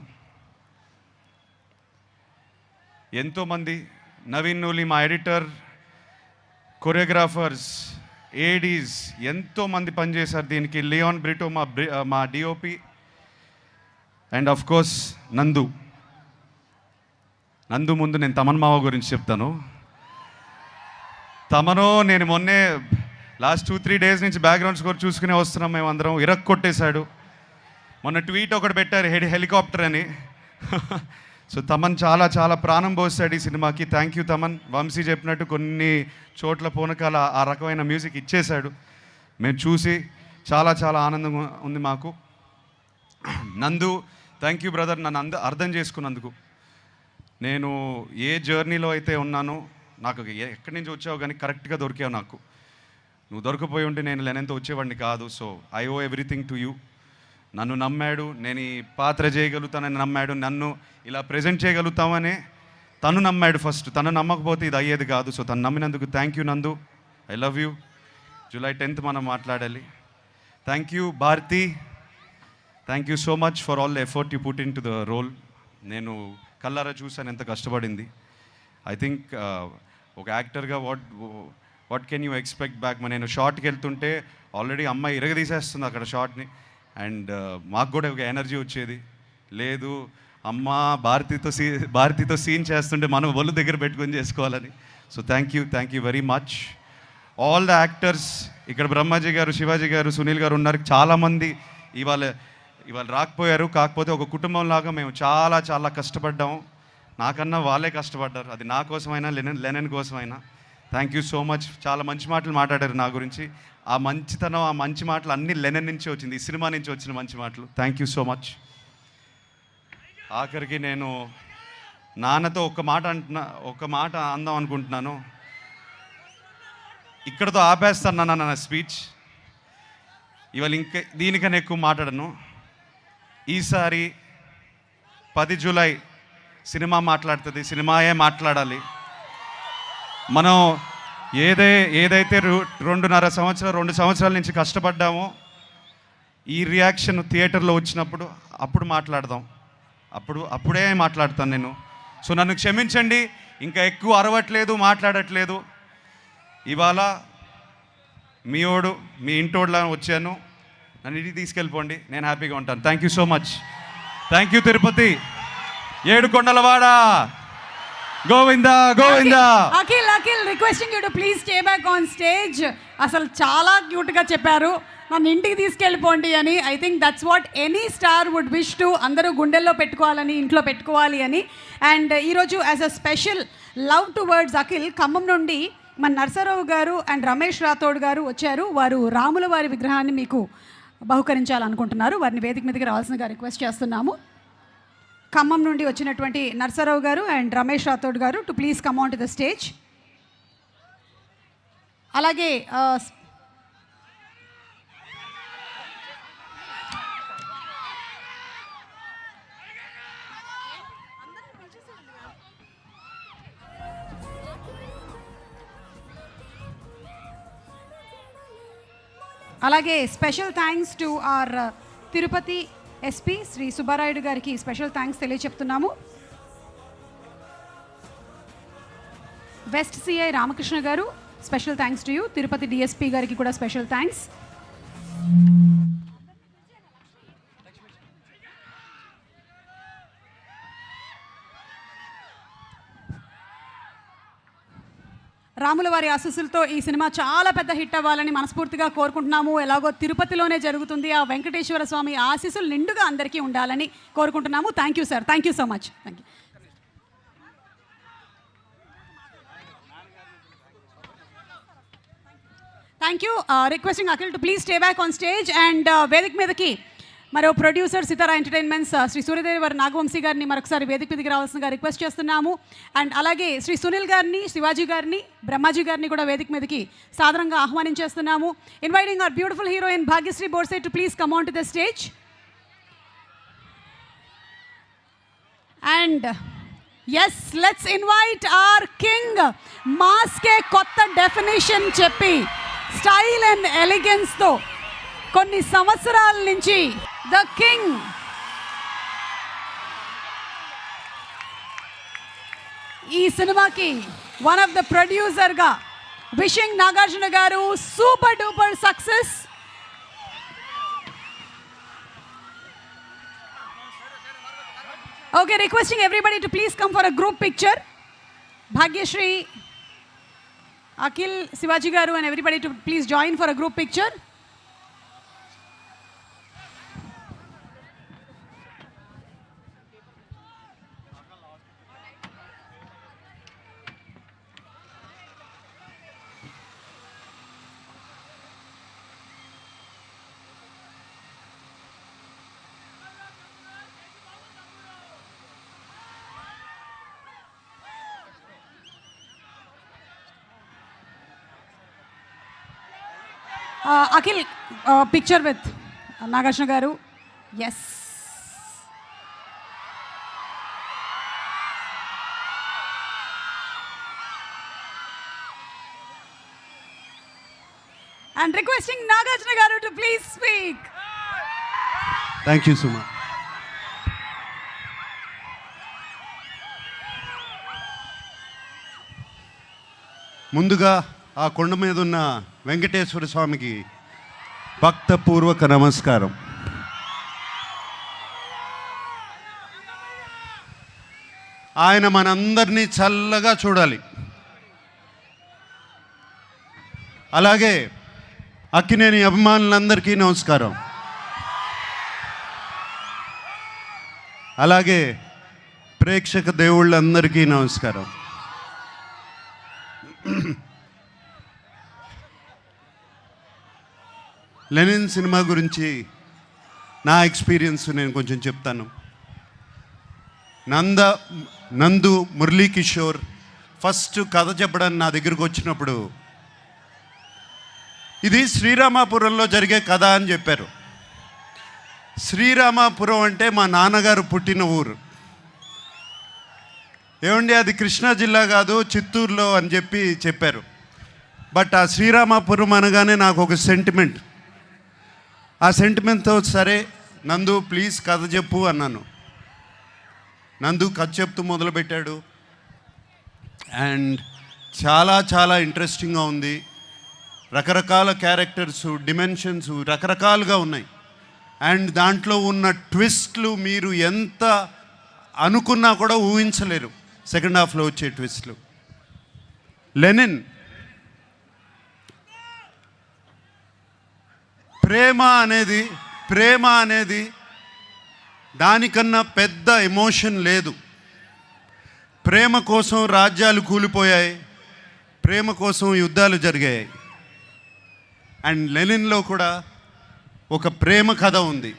ఎంతోమంది, నవీన్ నూలి మా ఎడిటర్, కొరియోగ్రాఫర్స్, ఏడీస్ ఎంతోమంది పనిచేశారు దీనికి. లియోన్ బ్రిటో మా డిఓపి, అండ్ ఆఫ్ కోర్స్ నందు ముందు నేను తమన్ మావ గురించి చెప్తాను. తమను నేను మొన్నే లాస్ట్ 2-3 days నుంచి బ్యాక్గ్రౌండ్ స్కోర్ చూసుకునే వస్తున్నాం మేమందరం. కొట్టేశాడు. మొన్న ట్వీట్ ఒకటి పెట్టారు, హెలికాప్టర్ అని. సో తమన్ చాలా చాలా ప్రాణం పోస్తాడు ఈ సినిమాకి. Thank you Thaman. వంశీ చెప్పినట్టు కొన్ని చోట్ల పూనకాల ఆ రకమైన మ్యూజిక్ ఇచ్చేశాడు. మేము చూసి చాలా చాలా ఆనందంగా ఉంది మాకు. నందు, థ్యాంక్ యూ బ్రదర్, నన్ను అర్థం చేసుకున్నందుకు. నేను ఏ జర్నీలో అయితే ఉన్నానో, నాకు ఎక్కడి నుంచి వచ్చావు కానీ కరెక్ట్గా దొరికావు నాకు. నువ్వు దొరికిపోయి ఉంటే నేను లెనెన్తో వచ్చేవాడిని కాదు. So I owe everything to you. నన్ను నమ్మాడు, నేను ఈ పాత్ర చేయగలుగుతానని నమ్మాడు, నన్ను ఇలా ప్రజెంట్ చేయగలుగుతామని తను నమ్మాడు ఫస్ట్. తను నమ్మకపోతే ఇది అయ్యేది కాదు. సో తను నమ్మినందుకు thank you Nandu. I love you. July 10th మనం మాట్లాడాలి. Thank you Bharathi. Thank you so much for all the effort you put in to the role. నేను కల్లారా చూసాను ఎంత కష్టపడింది. ఐ థింక్ ఒక యాక్టర్గా what can you expect back. నేను షార్ట్కి వెళ్తుంటే ఆల్రెడీ అమ్మాయి ఇరగదీసేస్తుంది అక్కడ షార్ట్ని. అండ్ మాకు కూడా ఒక ఎనర్జీ వచ్చేది. లేదు అమ్మ భారతితో సీన్ చేస్తుంటే మనం ఒళ్ళు దగ్గర పెట్టుకొని చేసుకోవాలని. So thank you very much all the actors. ఇక్కడ బ్రహ్మాజీ గారు, శివాజీ గారు, సునీల్ గారు ఉన్నారు. చాలామంది ఇవాళ రాకపోయారు. కాకపోతే ఒక కుటుంబంలాగా మేము చాలా చాలా కష్టపడ్డాము. నాకన్నా వాళ్ళే కష్టపడ్డారు. అది నా కోసమైనా లెనెన్ కోసమైనా. Thank you so much. చాలా మంచి మాటలు మాట్లాడారు నా గురించి. ఆ మంచితనం, ఆ మంచి మాటలు అన్నీ లెనెన్ నుంచి వచ్చింది, ఈ సినిమా నుంచి వచ్చిన మంచి మాటలు. Thank you so much. ఆఖరికి నేను నాన్నతో ఒక మాట అందాం అనుకుంటున్నాను. ఇక్కడతో ఆపేస్తాను నా స్పీచ్. ఇవాళ ఇంకా దీనికన్నా ఎక్కువ మాట్లాడను. ఈసారి 10 జూలై సినిమా మాట్లాడుతుంది. సినిమాయే మాట్లాడాలి. మనం ఏదైతే 2 సంవత్సరాల నుంచి కష్టపడ్డామో, ఈ రియాక్షన్ థియేటర్లో వచ్చినప్పుడు అప్పుడు మాట్లాడదాం. అప్పుడే మాట్లాడతాను నేను. సో నన్ను క్షమించండి, ఇంకా ఎక్కువ అరవట్లేదు, మాట్లాడట్లేదు. ఇవాళ మీ ఇంటోడ్లా వచ్చాను. నన్ను ఇంటికి తీసుకెళ్ళిపోండి, నేను హ్యాపీగా ఉంటాను. Thank you so much. Thank you Tirupati, ఏడుకొండలవాడ, Govinda Govinda. Akhil requesting you to please stay back on stage. అసలు చాలా క్యూట్గా చెప్పారు, నన్ను ఇంటికి తీసుకెళ్ళిపోండి అని. I think that's what any star would wish to. అందరూ గుండెల్లో పెట్టుకోవాలని, ఇంట్లో పెట్టుకోవాలి అని. అండ్ ఈరోజు as a special love towards Akhil, Khammam నుండి మన నర్సరావు గారు అండ్ రమేష్ రాథోడ్ గారు వచ్చారు. వారు రాముల వారి విగ్రహాన్ని మీకు బహుకరించాలనుకుంటున్నారు. వారిని వేదిక మీదకి రావాల్సిందిగా రిక్వెస్ట్ చేస్తున్నాము. ఖమ్మం నుండి వచ్చినటువంటి నర్సరావు గారు అండ్ రమేష్ రాథోడ్ గారు to please come on to the stage. అలాగే special thanks to our Tirupati SP Shri Subbarayudu గారికి స్పెషల్ థ్యాంక్స్ తెలియచెప్తున్నాము. వెస్ట్ సిఐ రామకృష్ణ గారు, special thanks to you. Tirupati DSP గారికి కూడా స్పెషల్ థ్యాంక్స్. రాముల వారి ఆశీస్సులతో ఈ సినిమా చాలా పెద్ద హిట్ అవ్వాలని మనస్ఫూర్తిగా కోరుకుంటున్నాము. ఎలాగో తిరుపతిలోనే జరుగుతుంది, ఆ వెంకటేశ్వర స్వామి ఆశీస్సులు నిండుగా అందరికీ ఉండాలని కోరుకుంటున్నాము. Thank you sir, thank you so much. Thank you. Thank you. Requesting Akhil to please stay back on stage. And వేదిక మీదకి మరో ప్రొడ్యూసర్ సితారా ఎంటర్టైన్మెంట్స్ శ్రీ సూర్యదేవర్ నాగవంశీ గారిని మరొకసారి వేదిక మీదకి రావాల్సిందిగా రిక్వెస్ట్ చేస్తున్నాము. అండ్ అలాగే శ్రీ సునీల్ గారిని, శివాజీ గారిని, బ్రహ్మాజీ గారిని కూడా వేదిక మీదకి సాదరంగా ఆహ్వానించేస్తున్నాము. Inviting our beautiful heroine Bhagyashree Borse to please come on to the stage. And yes, let's invite our king. మాస్కే కొత్త డెఫినేషన్ చెప్పి స్టైల్ అండ్ ఎలిగెన్స్తో కొన్ని సంవత్సరాల నుంచి ద కింగ్, ఈ సినిమాకి వన్ ఆఫ్ ద ప్రొడ్యూసర్గా wishing Nagarjuna garu super duper success. Okay, requesting everybody to please come for a group picture. Bhagyashri, Akhil, Shivaji garu and everybody to please join for a group picture. Akhil picture with Nagarjuna గారు. Yes. And requesting Nagarjuna Garu to please speak. Thank you Suma. ముందుగా ఆ కొండ మీద ఉన్న వెంకటేశ్వర స్వామికి భక్తపూర్వక నమస్కారం. ఆయన మనందరినీ చల్లగా చూడాలి. అలాగే అక్కినేని అభిమానులందరికీ నమస్కారం. అలాగే ప్రేక్షక దేవుళ్ళందరికీ నమస్కారం. లెనిన్ సినిమా గురించి నా ఎక్స్పీరియన్స్ నేను కొంచెం చెప్తాను. నందు మురళీ కిషోర్ ఫస్ట్ కథ చెప్పడానికి నా దగ్గరికి వచ్చినప్పుడు ఇది శ్రీరామాపురంలో జరిగే కథ అని చెప్పారు. శ్రీరామాపురం అంటే మా నాన్నగారు పుట్టిన ఊరు. ఏమండి అది కృష్ణా జిల్లా కాదు చిత్తూరులో అని చెప్పారు. బట్ ఆ శ్రీరామాపురం అనగానే నాకు ఒక సెంటిమెంట్. ఆ సెంటిమెంట్తో సరే నందు ప్లీజ్ కథ చెప్పు అన్నాను. నందు కథ చెప్తూ మొదలుపెట్టాడు. అండ్ చాలా చాలా ఇంట్రెస్టింగ్గా ఉంది. రకరకాల క్యారెక్టర్స్, డిమెన్షన్స్ రకరకాలుగా ఉన్నాయి. అండ్ దాంట్లో ఉన్న ట్విస్ట్లు మీరు ఎంత అనుకున్నా కూడా ఊహించలేరు. సెకండ్ హాఫ్లో వచ్చే ట్విస్ట్లు. లెనిన్ ప్రేమ అనేది దానికన్నా పెద్ద ఎమోషన్ లేదు. ప్రేమ కోసం రాజ్యాలు కూలిపోయాయి, ప్రేమ కోసం యుద్ధాలు జరిగాయి. అండ్ లెనిన్లో కూడా ఒక ప్రేమ కథ ఉంది.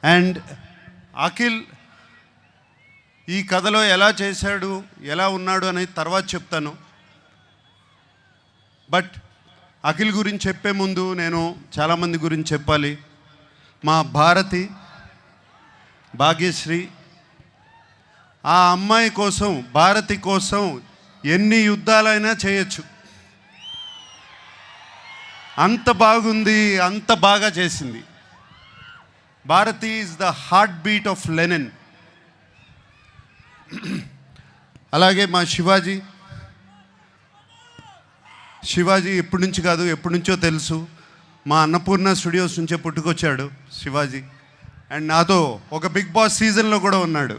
అండ్ అఖిల్ ఈ కథలో ఎలా చేశాడు, ఎలా ఉన్నాడు అనేది తర్వాత చెప్తాను. బట్ అఖిల్ గురించి చెప్పే ముందు నేను చాలామంది గురించి చెప్పాలి. మా భాగ్యశ్రీ, ఆ అమ్మాయి కోసం, భారతి కోసం ఎన్ని యుద్ధాలైనా చేయొచ్చు. అంత బాగుంది, అంత బాగా చేసింది. Bharathi is the heartbeat of Lenin. అలాగే మా శివాజీ ఎప్పటి నుంచి కాదు ఎప్పటి నుంచో తెలుసు. మా అన్నపూర్ణ స్టూడియోస్ నుంచే పుట్టుకొచ్చాడు శివాజీ. అండ్ నాతో ఒక బిగ్ బాస్ సీజన్లో కూడా ఉన్నాడు.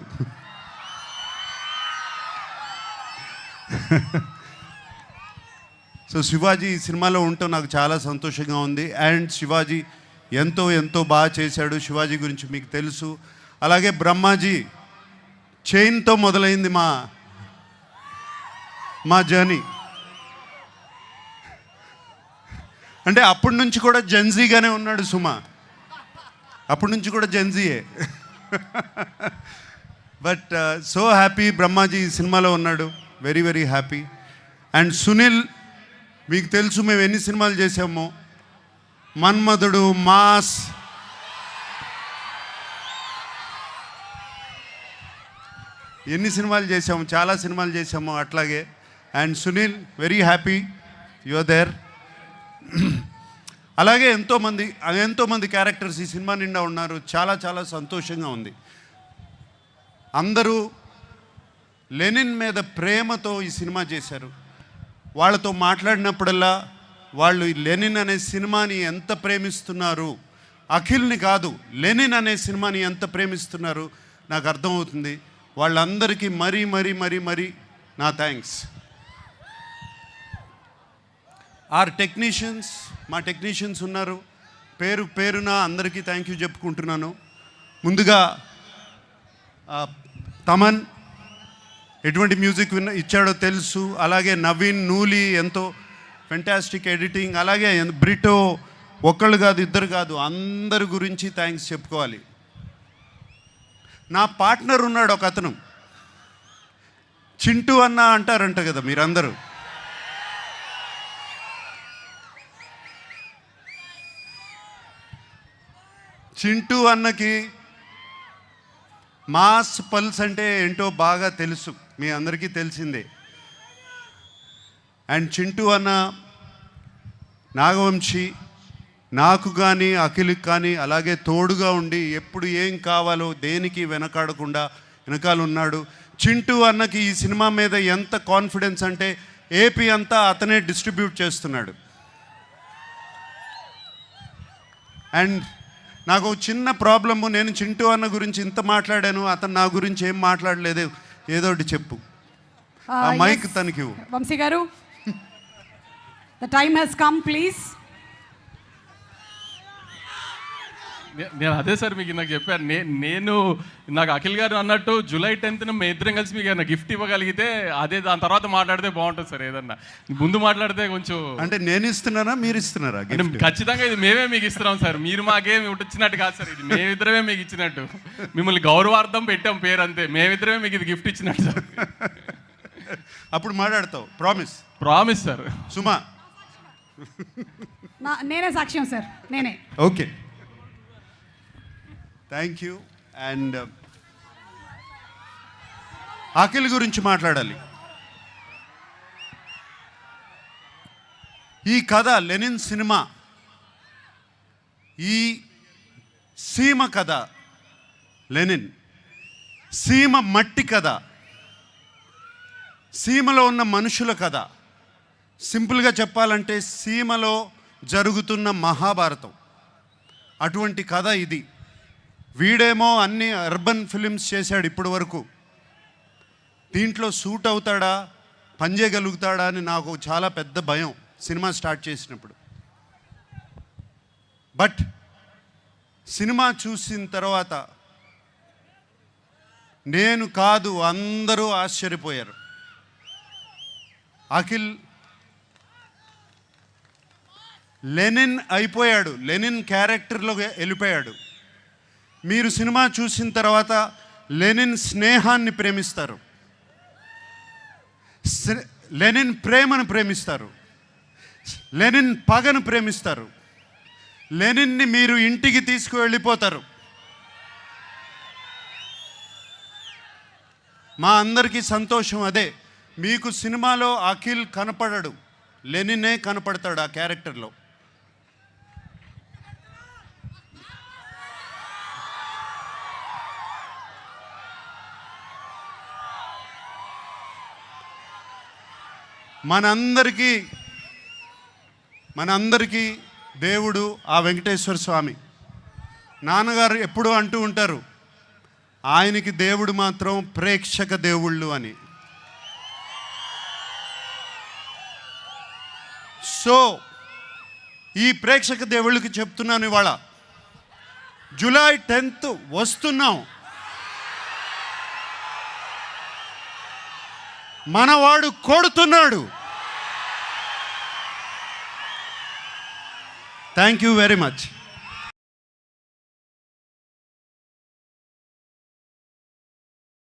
సో శివాజీ ఈ సినిమాలో ఉండటం నాకు చాలా సంతోషంగా ఉంది. అండ్ శివాజీ ఎంతో ఎంతో బాగా చేశాడు. శివాజీ గురించి మీకు తెలుసు. అలాగే బ్రహ్మాజీ చైన్తో మొదలైంది మా జర్నీ. అంటే అప్పటి నుంచి కూడా జెన్జీగానే ఉన్నాడు సుమా. అప్పటి నుంచి కూడా జెన్జీయే. బట్ సో హ్యాపీ బ్రహ్మాజీ ఈ సినిమాలో ఉన్నాడు. Very very happy. And Sunil మీకు తెలుసు మేము ఎన్ని సినిమాలు చేసామో. మన్మధుడు, మాస్, ఎన్ని సినిమాలు చేసాము, చాలా సినిమాలు చేసాము అట్లాగే. And Sunil very happy you are there. అలాగే ఎంతోమంది క్యారెక్టర్స్ ఈ సినిమా నిండా ఉన్నారు. చాలా చాలా సంతోషంగా ఉంది. అందరూ లెనిన్ మీద ప్రేమతో ఈ సినిమా చేశారు. వాళ్ళతో మాట్లాడినప్పుడల్లా వాళ్ళు లెనిన్ అనే సినిమాని ఎంత ప్రేమిస్తున్నారు, అఖిల్ని కాదు లెనిన్ అనే సినిమాని ఎంత ప్రేమిస్తున్నారు నాకు అర్థమవుతుంది. వాళ్ళందరికీ మరీ మరీ మరీ మరీ నా థ్యాంక్స్. మా టెక్నీషియన్స్ ఉన్నారు. పేరున అందరికీ థ్యాంక్ యూ చెప్పుకుంటున్నాను. ముందుగా తమన్ ఎటువంటి మ్యూజిక్ ఇచ్చాడో తెలుసు. అలాగే నవీన్, నూలి ఎంతో ఫెంటాస్టిక్ ఎడిటింగ్. అలాగే బ్రిటో ఒక్కళ్ళు కాదు, ఇద్దరు కాదు, అందరి గురించి థ్యాంక్స్ చెప్పుకోవాలి. నా పార్ట్నర్ ఉన్నాడు ఒక అతను, చింటూ అన్న అంటారంట కదా మీరందరూ. చింటూ అన్నకి మాస్ పల్స్ అంటే ఏంటో బాగా తెలుసు, మీ అందరికీ తెలిసిందే. అండ్ చింటూ అన్న, నాగవంశీ నాకు కానీ అఖిల్కి కానీ అలాగే తోడుగా ఉండి ఎప్పుడు ఏం కావాలో దేనికి వెనకాడకుండా వెనకాల ఉన్నాడు. చింటూ అన్నకి ఈ సినిమా మీద ఎంత కాన్ఫిడెన్స్ అంటే ఏపీ అంతా అతనే డిస్ట్రిబ్యూట్ చేస్తున్నాడు. అండ్ నాకు ఒక చిన్న ప్రాబ్లము, నేను చింటూ అన్న గురించి ఇంత మాట్లాడాను, అతను నా గురించి ఏం మాట్లాడలేదు. ఏదో ఒకటి చెప్పు. ఆ మైక్ తనకి ఇవ్వు. Vamsi garu, the time has come, please. నేను అదే సార్ మీకు నాకు చెప్పాను. నేను నాకు అఖిల్ గారు అన్నట్టు జూలై 10th మేము ఇద్దరం కలిసి మీకు ఏదైనా గిఫ్ట్ ఇవ్వగలిగితే అదే, దాని తర్వాత మాట్లాడితే బాగుంటుంది సార్. ఏదన్నా ముందు మాట్లాడితే కొంచెం అంటే నేను ఇస్తున్నానా మీరు ఇస్తున్నారా? ఖచ్చితంగా ఇది మేమే మీకు ఇస్తున్నాం సార్. మీరు మాకేమి ఇచ్చినట్టు కాదు సార్, ఇది మేమిద్దరమే మీకు ఇచ్చినట్టు. మిమ్మల్ని గౌరవార్థం పెట్టాం పేరు అంతే, మేమిద్దరమే మీకు ఇది గిఫ్ట్ ఇచ్చినట్టు సార్. అప్పుడు మాట్లాడతావు. ప్రామిస్? Promise sir. సుమా, నేనే సాక్ష్యం సార్, నేనే. Okay, thank you. And Akhil గురించి మాట్లాడాలి. ఈ కథ లెనిన్ సినిమా, ఈ సీమ కథ లెనిన్, సీమ మట్టి కథ, సీమలో ఉన్న మనుషుల కథ. సింపుల్గా చెప్పాలంటే సీమలో జరుగుతున్న మహాభారతం, అటువంటి కథ ఇది. వీడేమో అన్ని అర్బన్ ఫిలిమ్స్ చేశాడు ఇప్పటి వరకు. దీంట్లో సూట్ అవుతాడా, పనిచేయగలుగుతాడా అని నాకు చాలా పెద్ద భయం సినిమా స్టార్ట్ చేసినప్పుడు. బట్ సినిమా చూసిన తర్వాత నేను కాదు అందరూ ఆశ్చర్యపోయారు. అఖిల్ లెనిన్ అయిపోయాడు, లెనిన్ క్యారెక్టర్లో వెళ్ళిపోయాడు. మీరు సినిమా చూసిన తర్వాత లెనిన్ స్నేహాన్ని ప్రేమిస్తారు, లెనిన్ ప్రేమను ప్రేమిస్తారు, లెనిన్ పగను ప్రేమిస్తారు, లెనిన్ని మీరు ఇంటికి తీసుకువెళ్ళిపోతారు. మా అందరికీ సంతోషం అదే. మీకు సినిమాలో అఖిల్ కనపడడు, లెనినే కనపడతాడు ఆ క్యారెక్టర్లో. మనందరికీ దేవుడు ఆ వెంకటేశ్వర స్వామి. నాన్నగారు ఎప్పుడూ అంటూ ఉంటారు, ఆయనకి దేవుడు మాత్రం ప్రేక్షక దేవుళ్ళు అని. సో ఈ ప్రేక్షక దేవుళ్ళకి చెప్తున్నాను, ఇవాళ జూలై 10th వస్తున్నాం. మనవాడు కొడుతున్నాడు. Thank you very much.